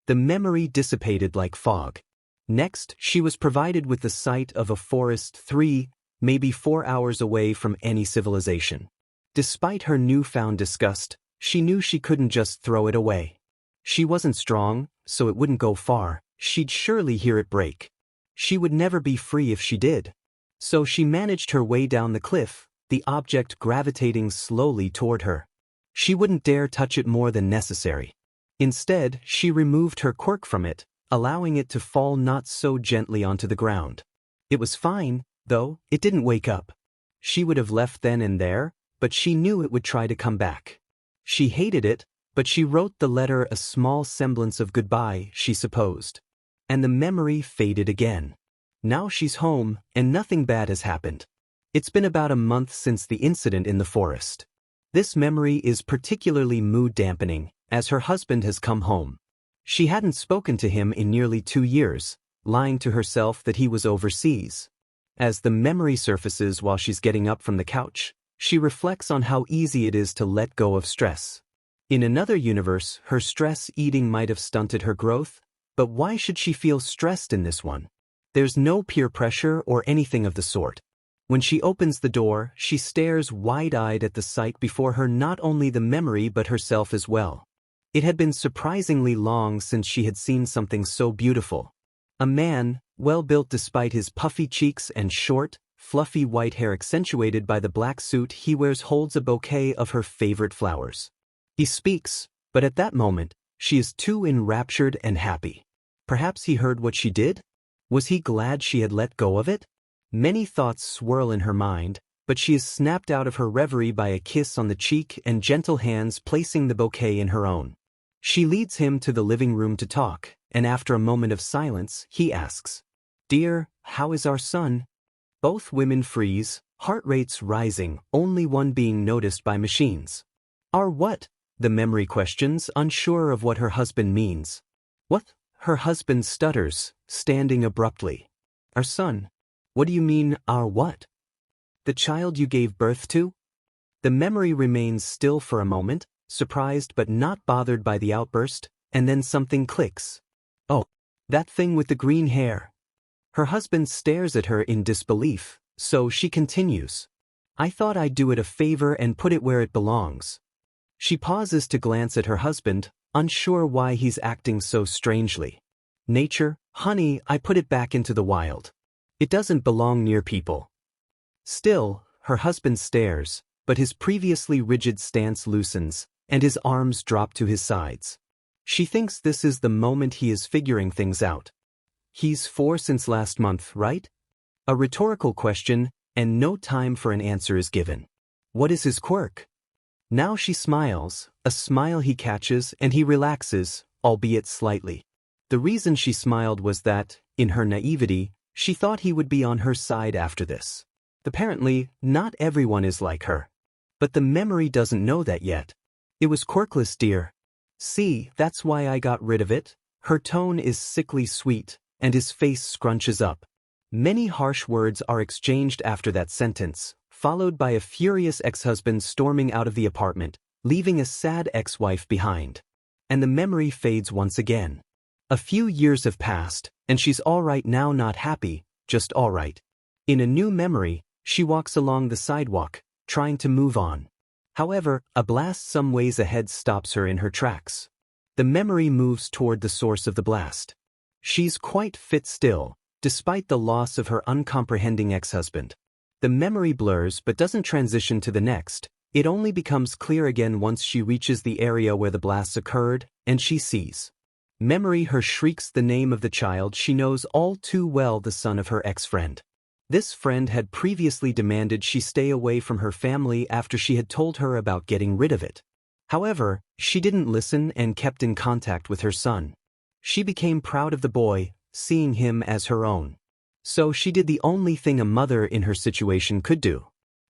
The memory dissipated like fog. Next, she was provided with the site of a forest 3, maybe 4 hours away from any civilization. Despite her newfound disgust, she knew she couldn't just throw it away. She wasn't strong, so it wouldn't go far. She'd surely hear it break. She would never be free if she did. So she managed her way down the cliff, the object gravitating slowly toward her. She wouldn't dare touch it more than necessary. Instead, she removed her quirk from it, allowing it to fall not so gently onto the ground. It was fine, though, it didn't wake up. She would have left then and there, but she knew it would try to come back. She hated it, but she wrote the letter a small semblance of goodbye, she supposed. And the memory faded again. Now she's home, and nothing bad has happened. It's been about a month since the incident in the forest. This memory is particularly mood-dampening, as her husband has come home. She hadn't spoken to him in nearly 2 years, lying to herself that he was overseas. As the memory surfaces while she's getting up from the couch, she reflects on how easy it is to let go of stress. In another universe, her stress eating might have stunted her growth, but why should she feel stressed in this one? There's no peer pressure or anything of the sort. When she opens the door, she stares wide-eyed at the sight before her, not only the memory but herself as well. It had been surprisingly long since she had seen something so beautiful. A man, well-built despite his puffy cheeks and short, fluffy white hair accentuated by the black suit he wears, holds a bouquet of her favorite flowers. He speaks, but at that moment, she is too enraptured and happy. Perhaps he heard what she did? Was he glad she had let go of it? Many thoughts swirl in her mind, but she is snapped out of her reverie by a kiss on the cheek and gentle hands placing the bouquet in her own. She leads him to the living room to talk, and after a moment of silence, he asks, "Dear, how is our son?" Both women freeze, heart rates rising, only one being noticed by machines. "Our what?" the memory questions, unsure of what her husband means. "What?" her husband stutters, standing abruptly. "Our son. What do you mean, our what?" "The child you gave birth to?" The memory remains still for a moment, surprised but not bothered by the outburst, and then something clicks. "Oh, that thing with the green hair." Her husband stares at her in disbelief, so she continues, "I thought I'd do it a favor and put it where it belongs." She pauses to glance at her husband, unsure why he's acting so strangely. "Nature, honey, I put it back into the wild. It doesn't belong near people." Still, her husband stares, but his previously rigid stance loosens, and his arms drop to his sides. She thinks this is the moment he is figuring things out. "He's 4 since last month, right?" A rhetorical question, and no time for an answer is given. "What is his quirk?" Now she smiles, a smile he catches, and he relaxes, albeit slightly. The reason she smiled was that, in her naivety, she thought he would be on her side after this. Apparently, not everyone is like her. But the memory doesn't know that yet. "It was quirkless, dear. See, that's why I got rid of it." Her tone is sickly sweet, and his face scrunches up. Many harsh words are exchanged after that sentence, followed by a furious ex-husband storming out of the apartment, leaving a sad ex-wife behind. And the memory fades once again. A few years have passed, and she's all right now, not happy, just all right. In a new memory, she walks along the sidewalk, trying to move on. However, a blast some ways ahead stops her in her tracks. The memory moves toward the source of the blast. She's quite fit still, despite the loss of her uncomprehending ex-husband. The memory blurs but doesn't transition to the next. It only becomes clear again once she reaches the area where the blasts occurred, and she sees. Memory her shrieks the name of the child she knows all too well, the son of her ex-friend. This friend had previously demanded she stay away from her family after she had told her about getting rid of it. However, she didn't listen and kept in contact with her son. She became proud of the boy, seeing him as her own. So she did the only thing a mother in her situation could do.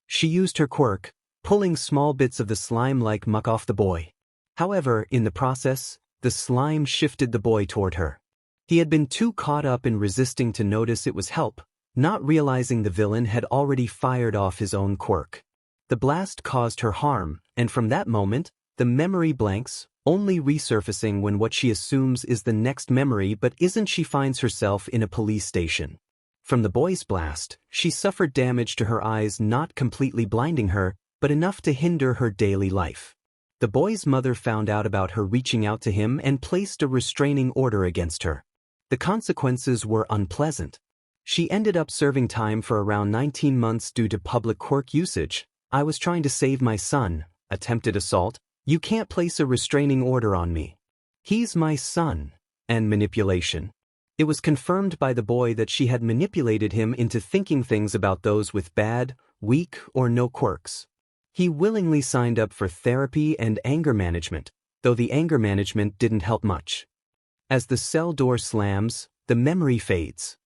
She used her quirk, pulling small bits of the slime-like muck off the boy. However, in the process, the slime shifted the boy toward her. He had been too caught up in resisting to notice it was help, not realizing the villain had already fired off his own quirk. The blast caused her harm, and from that moment, the memory blanks, only resurfacing when what she assumes is the next memory, but isn't. She finds herself in a police station. From the boy's blast, she suffered damage to her eyes, not completely blinding her, but enough to hinder her daily life. The boy's mother found out about her reaching out to him and placed a restraining order against her. The consequences were unpleasant. She ended up serving time for around 19 months due to public quirk usage. "I was trying to save my son." Attempted assault. "You can't place a restraining order on me. He's my son." And manipulation. It was confirmed by the boy that she had manipulated him into thinking things about those with bad, weak, or no quirks. He willingly signed up for therapy and anger management, though the anger management didn't help much. As the cell door slams, the memory fades.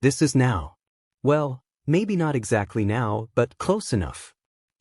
This is now. Well, maybe not exactly now, but close enough.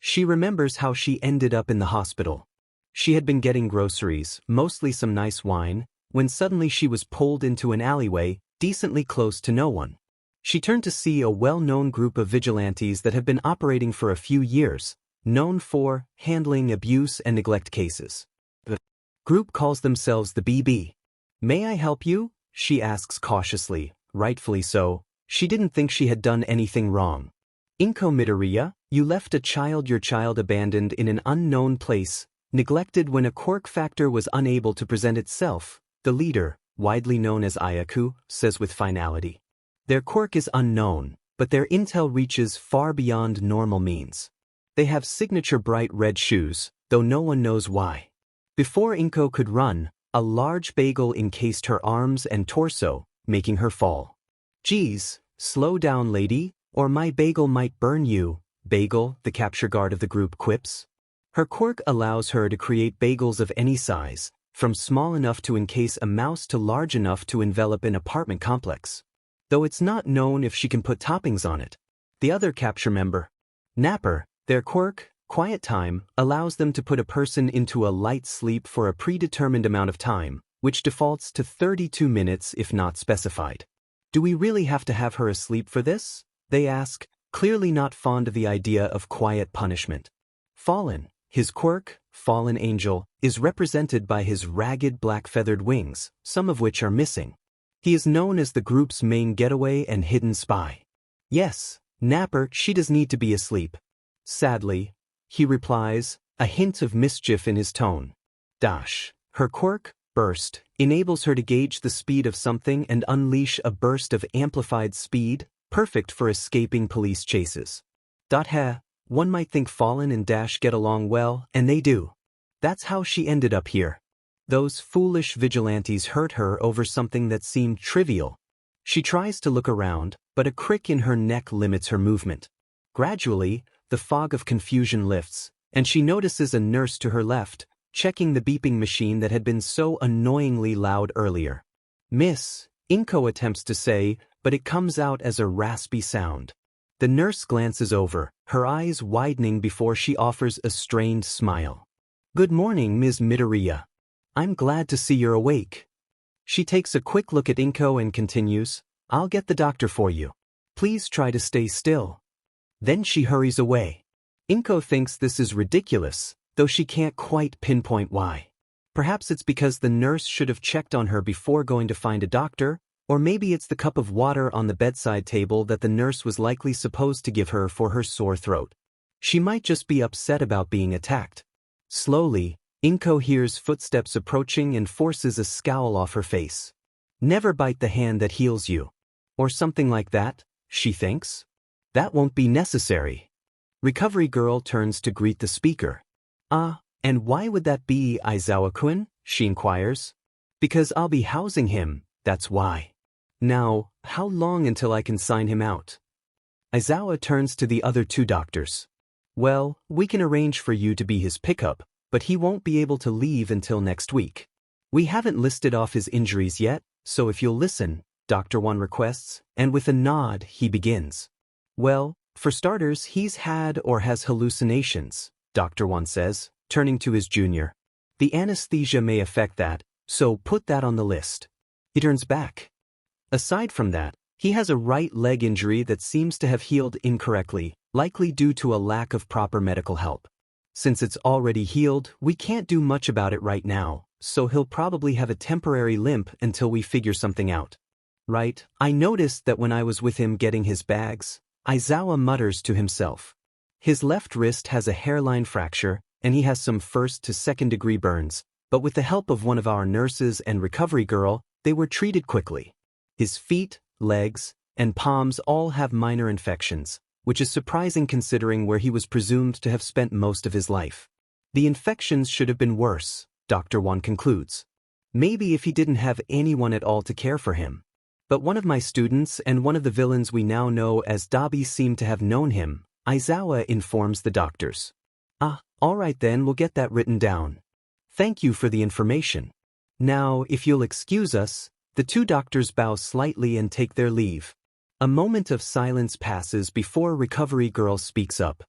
She remembers how she ended up in the hospital. She had been getting groceries, mostly some nice wine, when suddenly she was pulled into an alleyway, decently close to no one. She turned to see a well-known group of vigilantes that have been operating for a few years, known for handling abuse and neglect cases. The group calls themselves the BB. "May I help you?" she asks cautiously, rightfully so. She didn't think she had done anything wrong. "Inko Midoriya, you left your child abandoned in an unknown place, neglected when a quirk factor was unable to present itself," the leader, widely known as Izuku, says with finality. Their quirk is unknown, but their intel reaches far beyond normal means. They have signature bright red shoes, though no one knows why. Before Inko could run, a large bagel encased her arms and torso, making her fall. "Geez, slow down, lady, or my bagel might burn you," Bagel, the capture guard of the group, quips. Her quirk allows her to create bagels of any size, from small enough to encase a mouse to large enough to envelop an apartment complex. Though it's not known if she can put toppings on it. The other capture member, Napper, their quirk, Quiet Time, allows them to put a person into a light sleep for a predetermined amount of time, which defaults to 32 minutes if not specified. "Do we really have to have her asleep for this?" they ask, clearly not fond of the idea of quiet punishment. Fallen, his quirk, Fallen Angel, is represented by his ragged black feathered wings, some of which are missing. He is known as the group's main getaway and hidden spy. "Yes, Napper, she does need to be asleep." Sadly, he replies, a hint of mischief in his tone. Her quirk, Burst, enables her to gauge the speed of something and unleash a burst of amplified speed, perfect for escaping police chases. One might think Fallen and Dash get along well, and they do. That's how she ended up here. Those foolish vigilantes hurt her over something that seemed trivial. She tries to look around, but a crick in her neck limits her movement. Gradually, the fog of confusion lifts, and she notices a nurse to her left, checking the beeping machine that had been so annoyingly loud earlier. "Miss," Inko attempts to say, but it comes out as a raspy sound. The nurse glances over, her eyes widening before she offers a strained smile. "Good morning, Ms. Midoriya. I'm glad to see you're awake." She takes a quick look at Inko and continues, "I'll get the doctor for you. Please try to stay still." Then she hurries away. Inko thinks this is ridiculous, though she can't quite pinpoint why. Perhaps it's because the nurse should have checked on her before going to find a doctor, or maybe it's the cup of water on the bedside table that the nurse was likely supposed to give her for her sore throat. She might just be upset about being attacked. Slowly, Inko hears footsteps approaching and forces a scowl off her face. "Never bite the hand that heals you." Or something like that, she thinks. That won't be necessary. Recovery Girl turns to greet the speaker. And why would that be, Aizawa-kun?" she inquires. "Because I'll be housing him, that's why. Now, how long until I can sign him out?" Aizawa turns to the other two doctors. "Well, we can arrange for you to be his pickup, but he won't be able to leave until next week. We haven't listed off his injuries yet, so if you'll listen," Dr. One requests, and with a nod, he begins. "Well, for starters, he's had or has hallucinations," Dr. One says, turning to his junior. "The anesthesia may affect that, so put that on the list." He turns back. Aside from that, he has a right leg injury that seems to have healed incorrectly, likely due to a lack of proper medical help. Since it's already healed, we can't do much about it right now, so he'll probably have a temporary limp until we figure something out. "Right, I noticed that when I was with him getting his bags," Aizawa mutters to himself. His left wrist has a hairline fracture, and he has some first to second degree burns, but with the help of one of our nurses and recovery girl, they were treated quickly. His feet, legs, and palms all have minor infections, which is surprising considering where he was presumed to have spent most of his life. The infections should have been worse, Dr. One concludes. Maybe if he didn't have anyone at all to care for him. But one of my students and one of the villains we now know as Dabi seem to have known him, Aizawa informs the doctors. All right then, we'll get that written down. Thank you for the information. Now, if you'll excuse us," the two doctors bow slightly and take their leave. A moment of silence passes before Recovery Girl speaks up.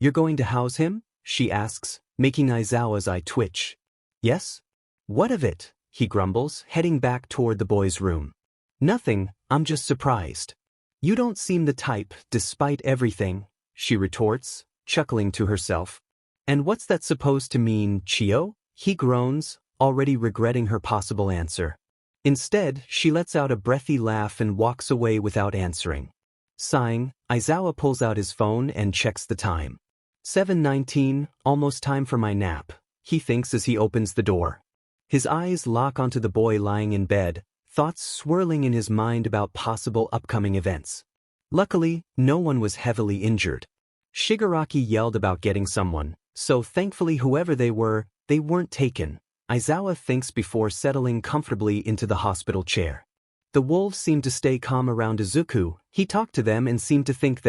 You're going to house him? She asks, making Aizawa's eye twitch. Yes? What of it? He grumbles, heading back toward the boy's room. Nothing, I'm just surprised. You don't seem the type, despite everything, she retorts, chuckling to herself. And what's that supposed to mean, Chio? He groans, already regretting her possible answer. Instead, she lets out a breathy laugh and walks away without answering. Sighing, Aizawa pulls out his phone and checks the time. 7:19, almost time for my nap, he thinks as he opens the door. His eyes lock onto the boy lying in bed, thoughts swirling in his mind about possible upcoming events. Luckily, no one was heavily injured. Shigaraki yelled about getting someone, so thankfully whoever they weren't taken, Aizawa thinks before settling comfortably into the hospital chair. The wolves seemed to stay calm around Izuku. He talked to them and seemed to think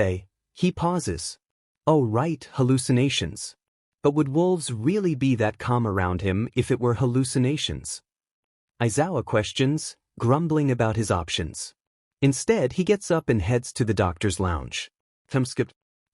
he pauses. Oh right, hallucinations. But would wolves really be that calm around him if it were hallucinations? Aizawa questions, grumbling about his options. Instead, he gets up and heads to the doctor's lounge.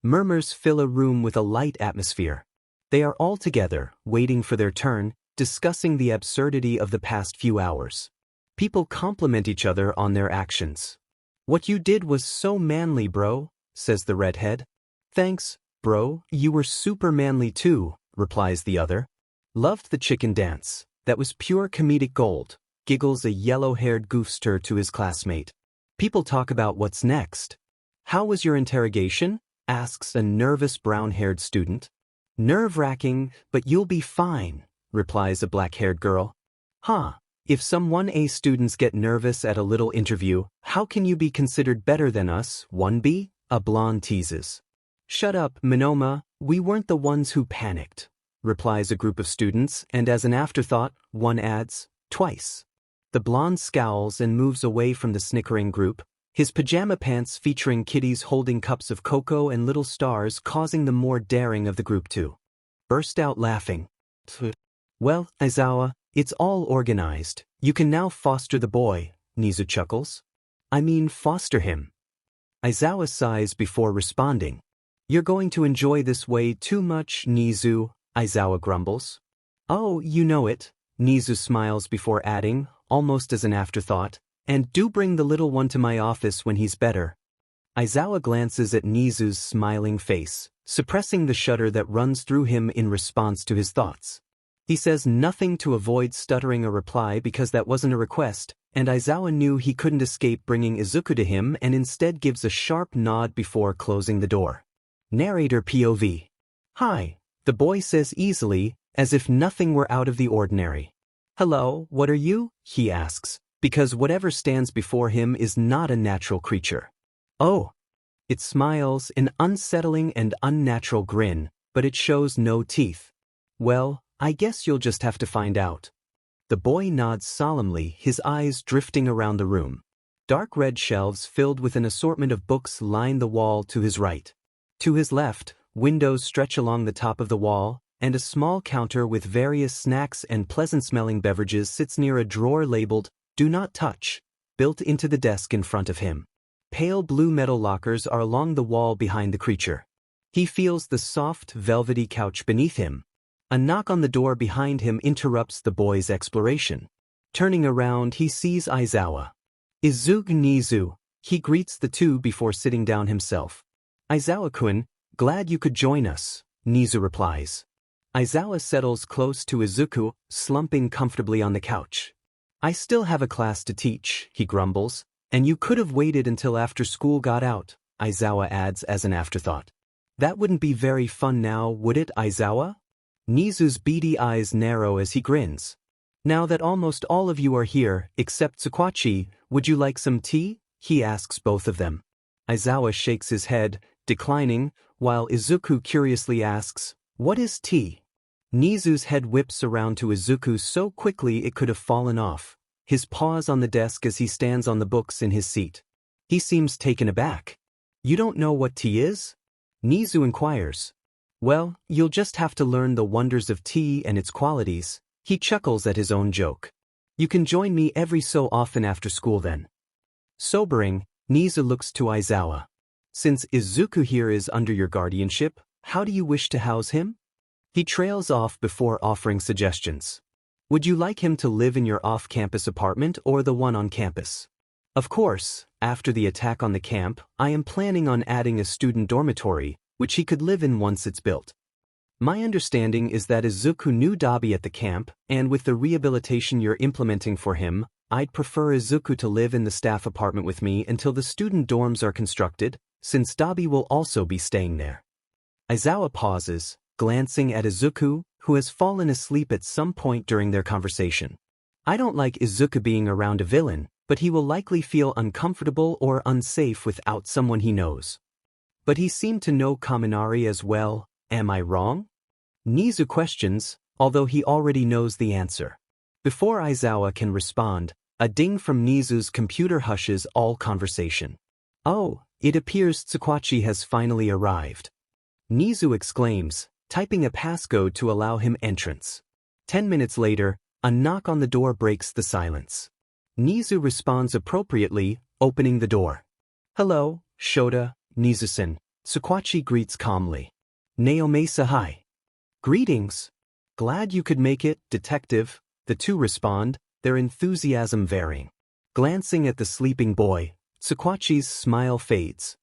Murmurs fill a room with a light atmosphere. They are all together, waiting for their turn, discussing the absurdity of the past few hours. People compliment each other on their actions. What you did was so manly, bro, says the redhead. Thanks, bro, you were super manly too, replies the other. Loved the chicken dance, that was pure comedic gold, giggles a yellow-haired goofster to his classmate. People talk about what's next. How was your interrogation? Asks a nervous brown-haired student. Nerve-wracking, but you'll be fine, replies a black-haired girl. Huh, if some 1A students get nervous at a little interview, how can you be considered better than us, 1B? A blonde teases. Shut up, Minoma, we weren't the ones who panicked, replies a group of students, and as an afterthought, one adds, twice. The blonde scowls and moves away from the snickering group, his pajama pants featuring kitties holding cups of cocoa and little stars causing the more daring of the group to burst out laughing. Well, Aizawa, it's all organized. You can now foster the boy, Nizu chuckles. I mean foster him. Aizawa sighs before responding. You're going to enjoy this way too much, Nizu, Aizawa grumbles. Oh, you know it, Nizu smiles before adding, almost as an afterthought, and do bring the little one to my office when he's better. Aizawa glances at Nizu's smiling face, suppressing the shudder that runs through him in response to his thoughts. He says nothing to avoid stuttering a reply because that wasn't a request, and Aizawa knew he couldn't escape bringing Izuku to him and instead gives a sharp nod before closing the door. Narrator POV. Hi, the boy says easily, as if nothing were out of the ordinary. Hello, what are you? He asks, because whatever stands before him is not a natural creature. Oh. It smiles, an unsettling and unnatural grin, but it shows no teeth. Well, I guess you'll just have to find out. The boy nods solemnly, his eyes drifting around the room. Dark red shelves filled with an assortment of books line the wall to his right. To his left, windows stretch along the top of the wall, and a small counter with various snacks and pleasant-smelling beverages sits near a drawer labeled, Do Not Touch, built into the desk in front of him. Pale blue metal lockers are along the wall behind the creature. He feels the soft, velvety couch beneath him. A knock on the door behind him interrupts the boy's exploration. Turning around, he sees Aizawa. Izuku Nizu, he greets the two before sitting down himself. Aizawa-kun, glad you could join us, Nizu replies. Aizawa settles close to Izuku, slumping comfortably on the couch. I still have a class to teach, he grumbles, and you could have waited until after school got out, Aizawa adds as an afterthought. That wouldn't be very fun now, would it, Aizawa? Nizu's beady eyes narrow as he grins. Now that almost all of you are here, except Tsukwachi, would you like some tea? He asks both of them. Aizawa shakes his head, declining, while Izuku curiously asks, What is tea? Nizu's head whips around to Izuku so quickly it could have fallen off, his paws on the desk as he stands on the books in his seat. He seems taken aback. You don't know what tea is? Nizu inquires. Well, you'll just have to learn the wonders of tea and its qualities. He chuckles at his own joke. You can join me every so often after school then. Sobering, Nizu looks to Aizawa. Since Izuku here is under your guardianship, How do you wish to house him? He trails off before offering suggestions. Would you like him to live in your off-campus apartment or the one on campus? Of course, after the attack on the camp, I am planning on adding a student dormitory, which he could live in once it's built. My understanding is that Izuku knew Dabi at the camp, and with the rehabilitation you're implementing for him, I'd prefer Izuku to live in the staff apartment with me until the student dorms are constructed, since Dabi will also be staying there. Aizawa pauses, glancing at Izuku, who has fallen asleep at some point during their conversation. I don't like Izuku being around a villain, but he will likely feel uncomfortable or unsafe without someone he knows. But he seemed to know Kaminari as well, am I wrong? Nizu questions, although he already knows the answer. Before Aizawa can respond, a ding from Nizu's computer hushes all conversation. Oh, it appears Tsukwachi has finally arrived. Nizu exclaims, typing a passcode to allow him entrance. 10 minutes later, a knock on the door breaks the silence. Nizu responds appropriately, opening the door. Hello, Shota, Nizu-san, Tsukwachi greets calmly. Naomasa hi. Greetings. Glad you could make it, detective, the two respond, their enthusiasm varying. Glancing at the sleeping boy, Tsukwachi's smile fades.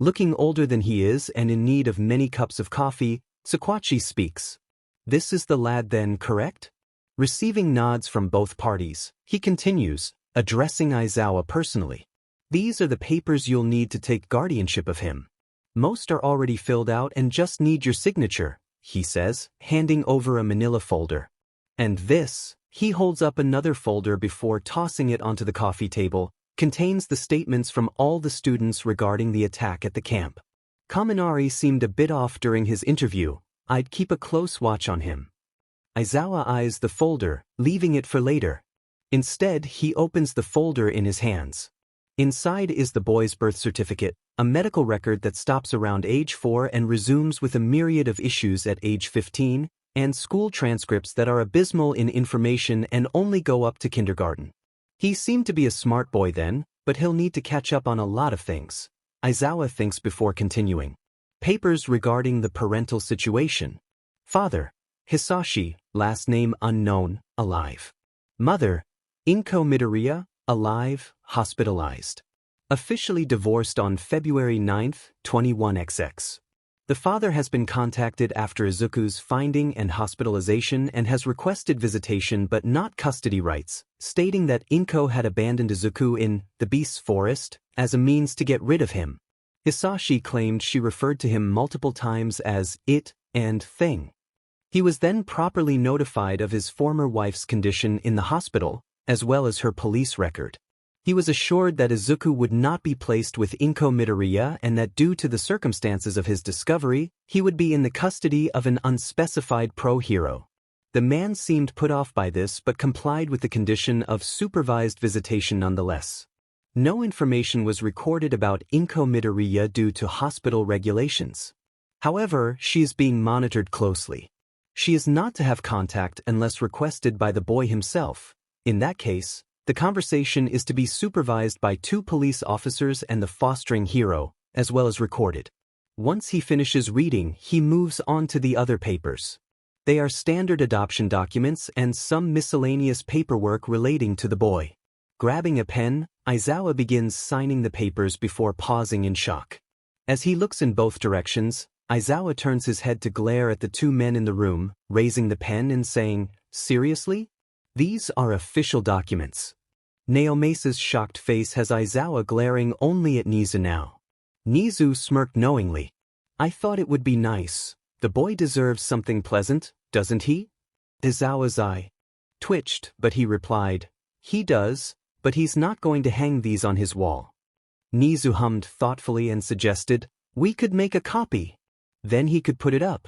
Looking older than he is and in need of many cups of coffee, Tsukwachi speaks. This is the lad then, correct? Receiving nods from both parties, he continues, addressing Aizawa personally. These are the papers you'll need to take guardianship of him. Most are already filled out and just need your signature, he says, handing over a manila folder. And this, he holds up another folder before tossing it onto the coffee table, contains the statements from all the students regarding the attack at the camp. Kaminari seemed a bit off during his interview. I'd keep a close watch on him. Aizawa eyes the folder, leaving it for later. Instead, he opens the folder in his hands. Inside is the boy's birth certificate, a medical record that stops around age 4 and resumes with a myriad of issues at age 15, and school transcripts that are abysmal in information and only go up to kindergarten. He seemed to be a smart boy then, but he'll need to catch up on a lot of things. Aizawa thinks before continuing. Papers regarding the parental situation. Father, Hisashi, last name unknown, alive. Mother, Inko Midoriya, alive, hospitalized. Officially divorced on February 9, 21XX. The father has been contacted after Izuku's finding and hospitalization and has requested visitation but not custody rights, stating that Inko had abandoned Izuku in the Beast's Forest as a means to get rid of him. Hisashi claimed she referred to him multiple times as it and thing. He was then properly notified of his former wife's condition in the hospital, as well as her police record. He was assured that Izuku would not be placed with Inko Midoriya and that due to the circumstances of his discovery, he would be in the custody of an unspecified pro-hero. The man seemed put off by this but complied with the condition of supervised visitation nonetheless. No information was recorded about Inko Midoriya due to hospital regulations. However, she is being monitored closely. She is not to have contact unless requested by the boy himself. In that case, the conversation is to be supervised by 2 police officers and the fostering hero, as well as recorded. Once he finishes reading, he moves on to the other papers. They are standard adoption documents and some miscellaneous paperwork relating to the boy. Grabbing a pen, Aizawa begins signing the papers before pausing in shock. As he looks in both directions, Aizawa turns his head to glare at the 2 men in the room, raising the pen and saying, "Seriously? These are official documents." Naomasa's shocked face has Aizawa glaring only at Nizu now. Nizu smirked knowingly. I thought it would be nice. The boy deserves something pleasant, doesn't he? Aizawa's eye twitched, but he replied, he does, but he's not going to hang these on his wall. Nizu hummed thoughtfully and suggested, we could make a copy. Then he could put it up.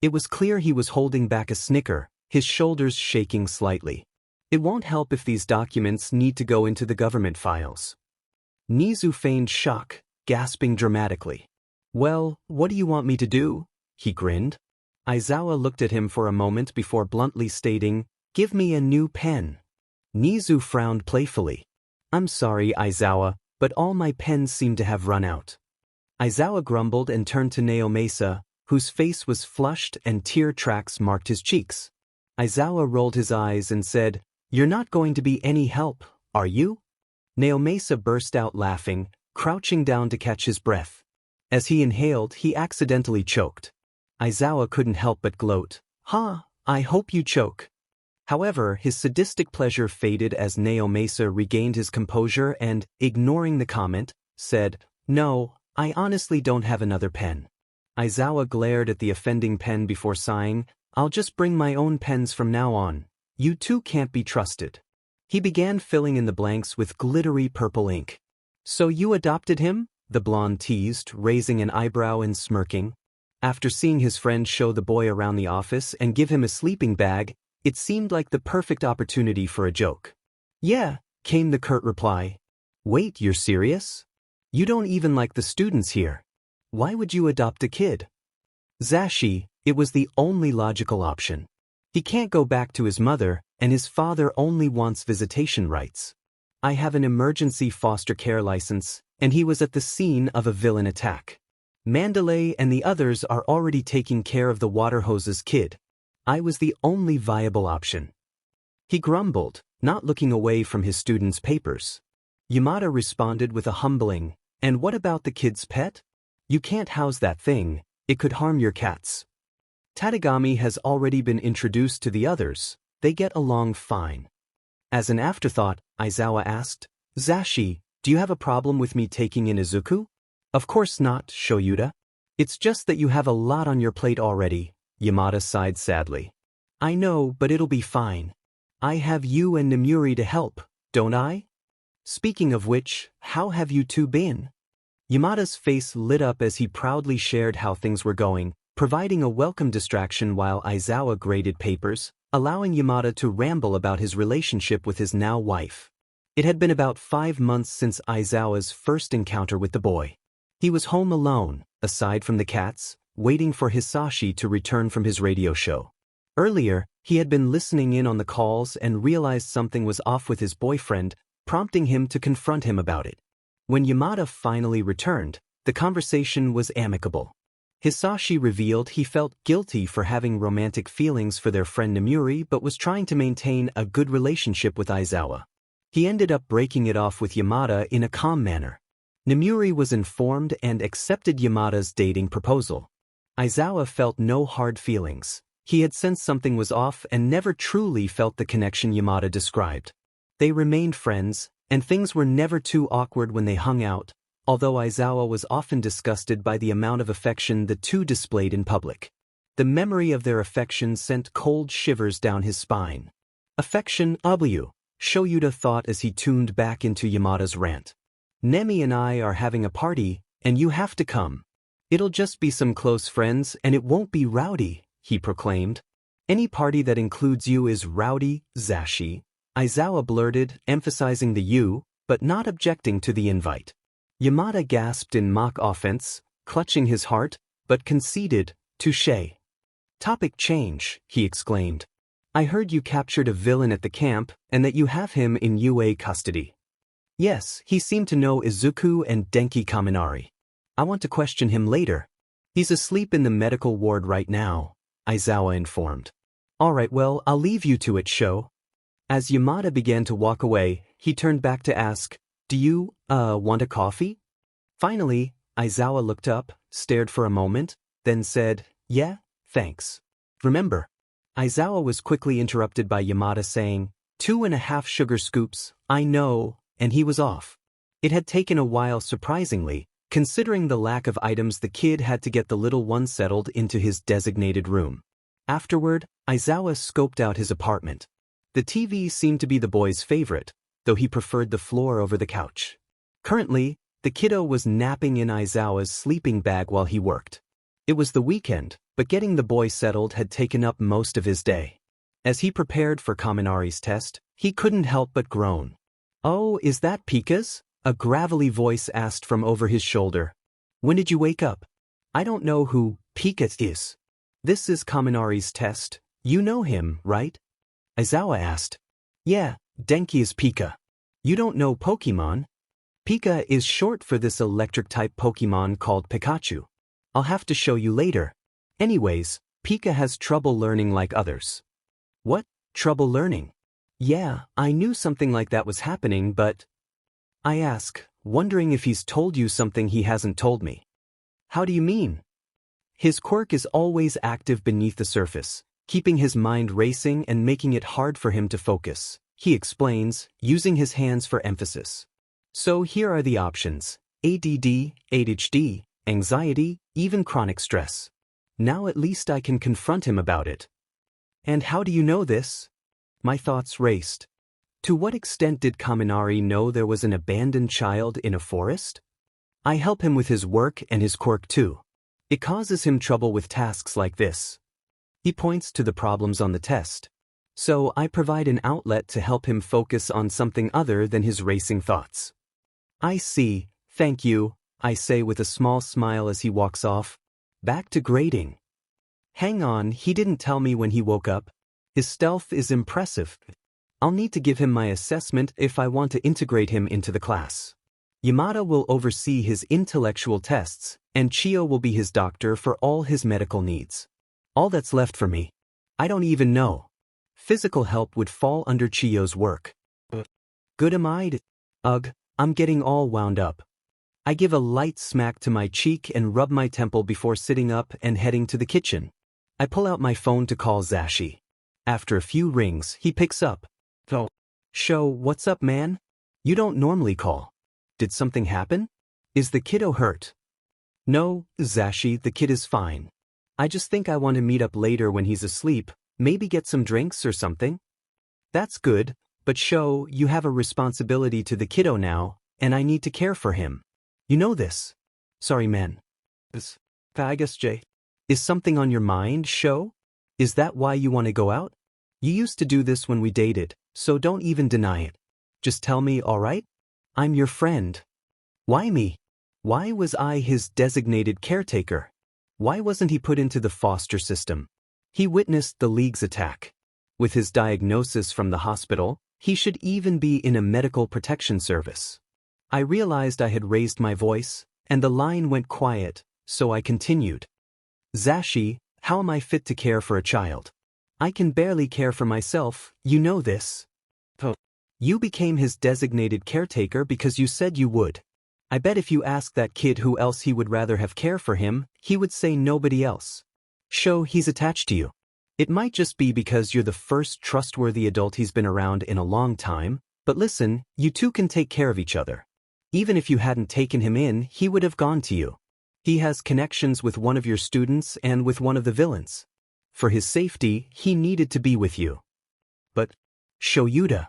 It was clear he was holding back a snicker, his shoulders shaking slightly. It won't help if these documents need to go into the government files. Nizu feigned shock, gasping dramatically. Well, what do you want me to do? He grinned. Aizawa looked at him for a moment before bluntly stating, give me a new pen. Nizu frowned playfully. I'm sorry, Aizawa, but all my pens seem to have run out. Aizawa grumbled and turned to Naomasa, whose face was flushed and tear tracks marked his cheeks. Aizawa rolled his eyes and said, "You're not going to be any help, are you?" Naomasa burst out laughing, crouching down to catch his breath. As he inhaled, he accidentally choked. Aizawa couldn't help but gloat. "Ha, I hope you choke." However, his sadistic pleasure faded as Naomasa regained his composure and, ignoring the comment, said, "No, I honestly don't have another pen." Aizawa glared at the offending pen before sighing, "I'll just bring my own pens from now on. You two can't be trusted." He began filling in the blanks with glittery purple ink. "So you adopted him?" the blonde teased, raising an eyebrow and smirking. After seeing his friend show the boy around the office and give him a sleeping bag, it seemed like the perfect opportunity for a joke. "Yeah," came the curt reply. "Wait, you're serious? You don't even like the students here. Why would you adopt a kid?" "Zashi, it was the only logical option. He can't go back to his mother, and his father only wants visitation rights. I have an emergency foster care license, and he was at the scene of a villain attack. Mandalay and the others are already taking care of the water hoses kid. I was the only viable option." He grumbled, not looking away from his student's papers. Yamada responded with a humbling, "And what about the kid's pet? You can't house that thing, it could harm your cats." Tadagami has already been introduced to the others, they get along fine. As an afterthought, Aizawa asked, "Zashi, do you have a problem with me taking in izuku?" "Of course not, Shoyuta. It's just that you have a lot on your plate already." Yamada sighed sadly. "I know, but it'll be fine. I have you and Nemuri to help, don't I? Speaking of which, how have you two been?" Yamada's face lit up as he proudly shared how things were going, providing a welcome distraction while Aizawa graded papers, allowing Yamada to ramble about his relationship with his now wife. It had been about 5 months since Aizawa's first encounter with the boy. He was home alone, aside from the cats, waiting for Hisashi to return from his radio show. Earlier, he had been listening in on the calls and realized something was off with his boyfriend, prompting him to confront him about it. When Yamada finally returned, the conversation was amicable. Hisashi revealed he felt guilty for having romantic feelings for their friend Nemuri but was trying to maintain a good relationship with Aizawa. He ended up breaking it off with Yamada in a calm manner. Nemuri was informed and accepted Yamada's dating proposal. Aizawa felt no hard feelings. He had sensed something was off and never truly felt the connection Yamada described. They remained friends, and things were never too awkward when they hung out, although Aizawa was often disgusted by the amount of affection the two displayed in public. The memory of their affection sent cold shivers down his spine. "Affection, Shoyuta thought as he tuned back into Yamada's rant. "Nemi and I are having a party, and you have to come. It'll just be some close friends and it won't be rowdy," he proclaimed. "Any party that includes you is rowdy, Zashi," Aizawa blurted, emphasizing the you, but not objecting to the invite. Yamada gasped in mock offense, clutching his heart, but conceded, "Touché." "Topic change," he exclaimed. "I heard you captured a villain at the camp and that you have him in UA custody." "Yes, he seemed to know Izuku and Denki Kaminari. I want to question him later. He's asleep in the medical ward right now," Aizawa informed. "Alright, well, I'll leave you to it, Sho." As Yamada began to walk away, he turned back to ask, "Do you, want a coffee?" Finally, Aizawa looked up, stared for a moment, then said, "Yeah, thanks." "Remember." Aizawa was quickly interrupted by Yamada saying, 2.5 sugar scoops, I know, and he was off. It had taken a while surprisingly, considering the lack of items the kid had to get the little one settled into his designated room. Afterward, Aizawa scoped out his apartment. The TV seemed to be the boy's favorite, though he preferred the floor over the couch. Currently, the kiddo was napping in Aizawa's sleeping bag while he worked. It was the weekend, but getting the boy settled had taken up most of his day. As he prepared for Kaminari's test, he couldn't help but groan. "Oh, is that Pika's?" a gravelly voice asked from over his shoulder. "When did you wake up?" "I don't know who Pika is." "This is Kaminari's test. You know him, right?" Aizawa asked. "Yeah, Denki is Pika. You don't know Pokemon?" "Pika is short for this electric-type Pokemon called Pikachu. I'll have to show you later." Anyways, Pika has trouble learning like others. What? Trouble learning? Yeah, I knew something like that was happening, but... I ask, wondering if he's told you something he hasn't told me. How do you mean? His quirk is always active beneath the surface, keeping his mind racing and making it hard for him to focus, he explains, using his hands for emphasis. So here are the options: ADD, ADHD, anxiety, even chronic stress. Now at least I can confront him about it. And how do you know this? My thoughts raced. To what extent did Kaminari know there was an abandoned child in a forest? I help him with his work and his quirk too. It causes him trouble with tasks like this. He points to the problems on the test. So I provide an outlet to help him focus on something other than his racing thoughts. I see, thank you, I say with a small smile as he walks off. Back to grading. Hang on, he didn't tell me when he woke up. His stealth is impressive. I'll need to give him my assessment if I want to integrate him into the class. Yamada will oversee his intellectual tests, and Chiyo will be his doctor for all his medical needs. All that's left for me? I don't even know. Physical help would fall under Chiyo's work. Good am I? Ugh, I'm getting all wound up. I give a light smack to my cheek and rub my temple before sitting up and heading to the kitchen. I pull out my phone to call Zashi. After a few rings, he picks up. Oh. Sho, what's up, man? You don't normally call. Did something happen? Is the kiddo hurt? No, Zashi, the kid is fine. I just think I want to meet up later when he's asleep, maybe get some drinks or something. That's good, but Sho, you have a responsibility to the kiddo now, and I need to care for him. You know this. Sorry, man. This Fagus J. Is something on your mind, Sho? Is that why you want to go out? You used to do this when we dated, so don't even deny it. Just tell me, alright? I'm your friend. Why me? Why was I his designated caretaker? Why wasn't he put into the foster system? He witnessed the League's attack. With his diagnosis from the hospital, he should even be in a medical protection service. I realized I had raised my voice, and the line went quiet, so I continued. Zashi, how am I fit to care for a child? I can barely care for myself, you know this. Oh. You became his designated caretaker because you said you would. I bet if you asked that kid who else he would rather have care for him, he would say nobody else. Sho, he's attached to you. It might just be because you're the first trustworthy adult he's been around in a long time, but listen, you two can take care of each other. Even if you hadn't taken him in, he would have gone to you. He has connections with one of your students and with one of the villains. For his safety, he needed to be with you. But, Shoyuta,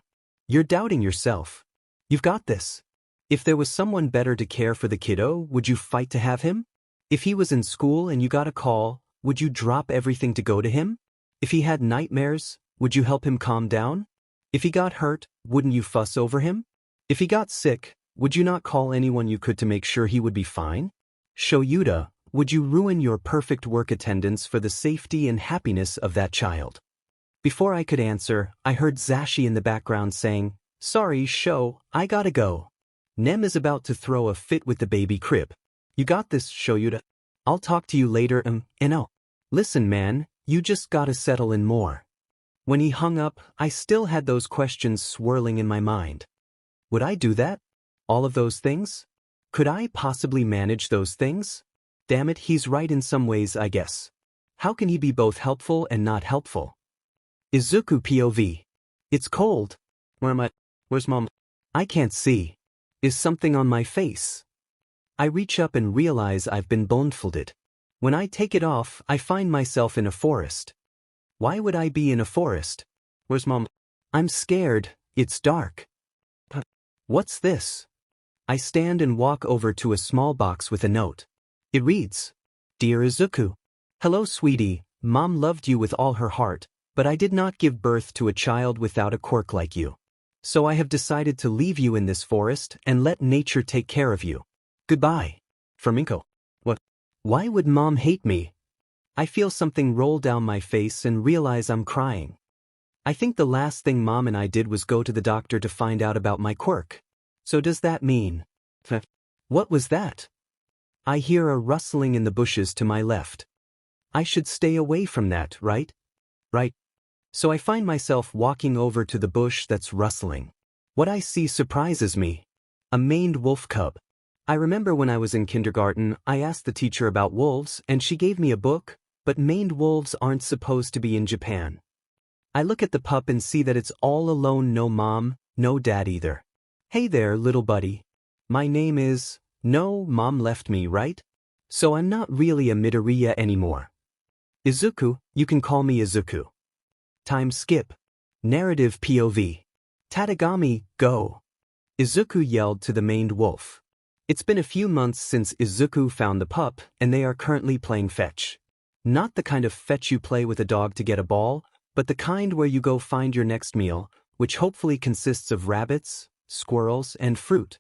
you're doubting yourself. You've got this. If there was someone better to care for the kiddo, would you fight to have him? If he was in school and you got a call, would you drop everything to go to him? If he had nightmares, would you help him calm down? If he got hurt, wouldn't you fuss over him? If he got sick, would you not call anyone you could to make sure he would be fine? Shoyuta, would you ruin your perfect work attendance for the safety and happiness of that child? Before I could answer, I heard Zashi in the background saying, Sorry, Sho, I gotta go. Nem is about to throw a fit with the baby crib. You got this, Shoyuta. I'll talk to you later, and oh. Listen, man, you just gotta settle in more. When he hung up, I still had those questions swirling in my mind. Would I do that? All of those things? Could I possibly manage those things? Damn it, he's right in some ways, I guess. How can he be both helpful and not helpful? Izuku POV. It's cold. Where am I? Where's Mom? I can't see. Is something on my face? I reach up and realize I've been blindfolded. When I take it off, I find myself in a forest. Why would I be in a forest? Where's Mom? I'm scared, it's dark. What's this? I stand and walk over to a small box with a note. It reads, Dear Izuku, Hello sweetie, Mom loved you with all her heart, but I did not give birth to a child without a quirk like you. So I have decided to leave you in this forest and let nature take care of you. Goodbye. From Inko. What? Why would Mom hate me? I feel something roll down my face and realize I'm crying. I think the last thing Mom and I did was go to the doctor to find out about my quirk. So does that mean? What was that? I hear a rustling in the bushes to my left. I should stay away from that, right? Right. So I find myself walking over to the bush that's rustling. What I see surprises me. A maned wolf cub. I remember when I was in kindergarten, I asked the teacher about wolves and she gave me a book, but maned wolves aren't supposed to be in Japan. I look at the pup and see that it's all alone, no mom, no dad either. Hey there, little buddy. My name is... No, mom left me, right? So I'm not really a Midoriya anymore. Izuku, you can call me Izuku. Time skip. Narrative POV. Tadagami, go. Izuku yelled to the maned wolf. It's been a few months since Izuku found the pup, and they are currently playing fetch. Not the kind of fetch you play with a dog to get a ball, but the kind where you go find your next meal, which hopefully consists of rabbits, squirrels, and fruit.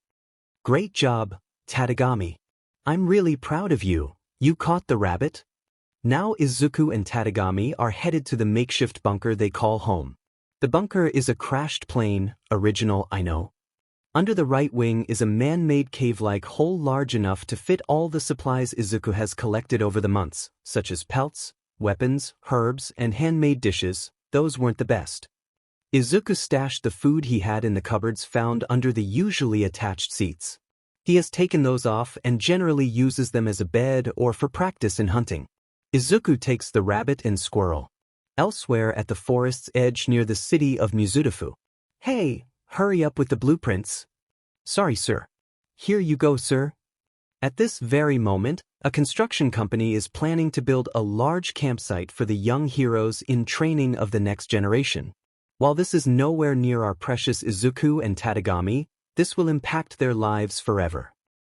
Great job, Tadagami. I'm really proud of you. You caught the rabbit? Now Izuku and Tadagami are headed to the makeshift bunker they call home. The bunker is a crashed plane, original, I know. Under the right wing is a man-made cave-like hole large enough to fit all the supplies Izuku has collected over the months, such as pelts, weapons, herbs, and handmade dishes. Those weren't the best. Izuku stashed the food he had in the cupboards found under the usually attached seats. He has taken those off and generally uses them as a bed or for practice in hunting. Izuku takes the rabbit and squirrel. Elsewhere at the forest's edge near the city of Mizudafu. Hey, hurry up with the blueprints. Sorry, sir. Here you go, sir. At this very moment, a construction company is planning to build a large campsite for the young heroes in training of the next generation. While this is nowhere near our precious Izuku and Tadagami, this will impact their lives forever.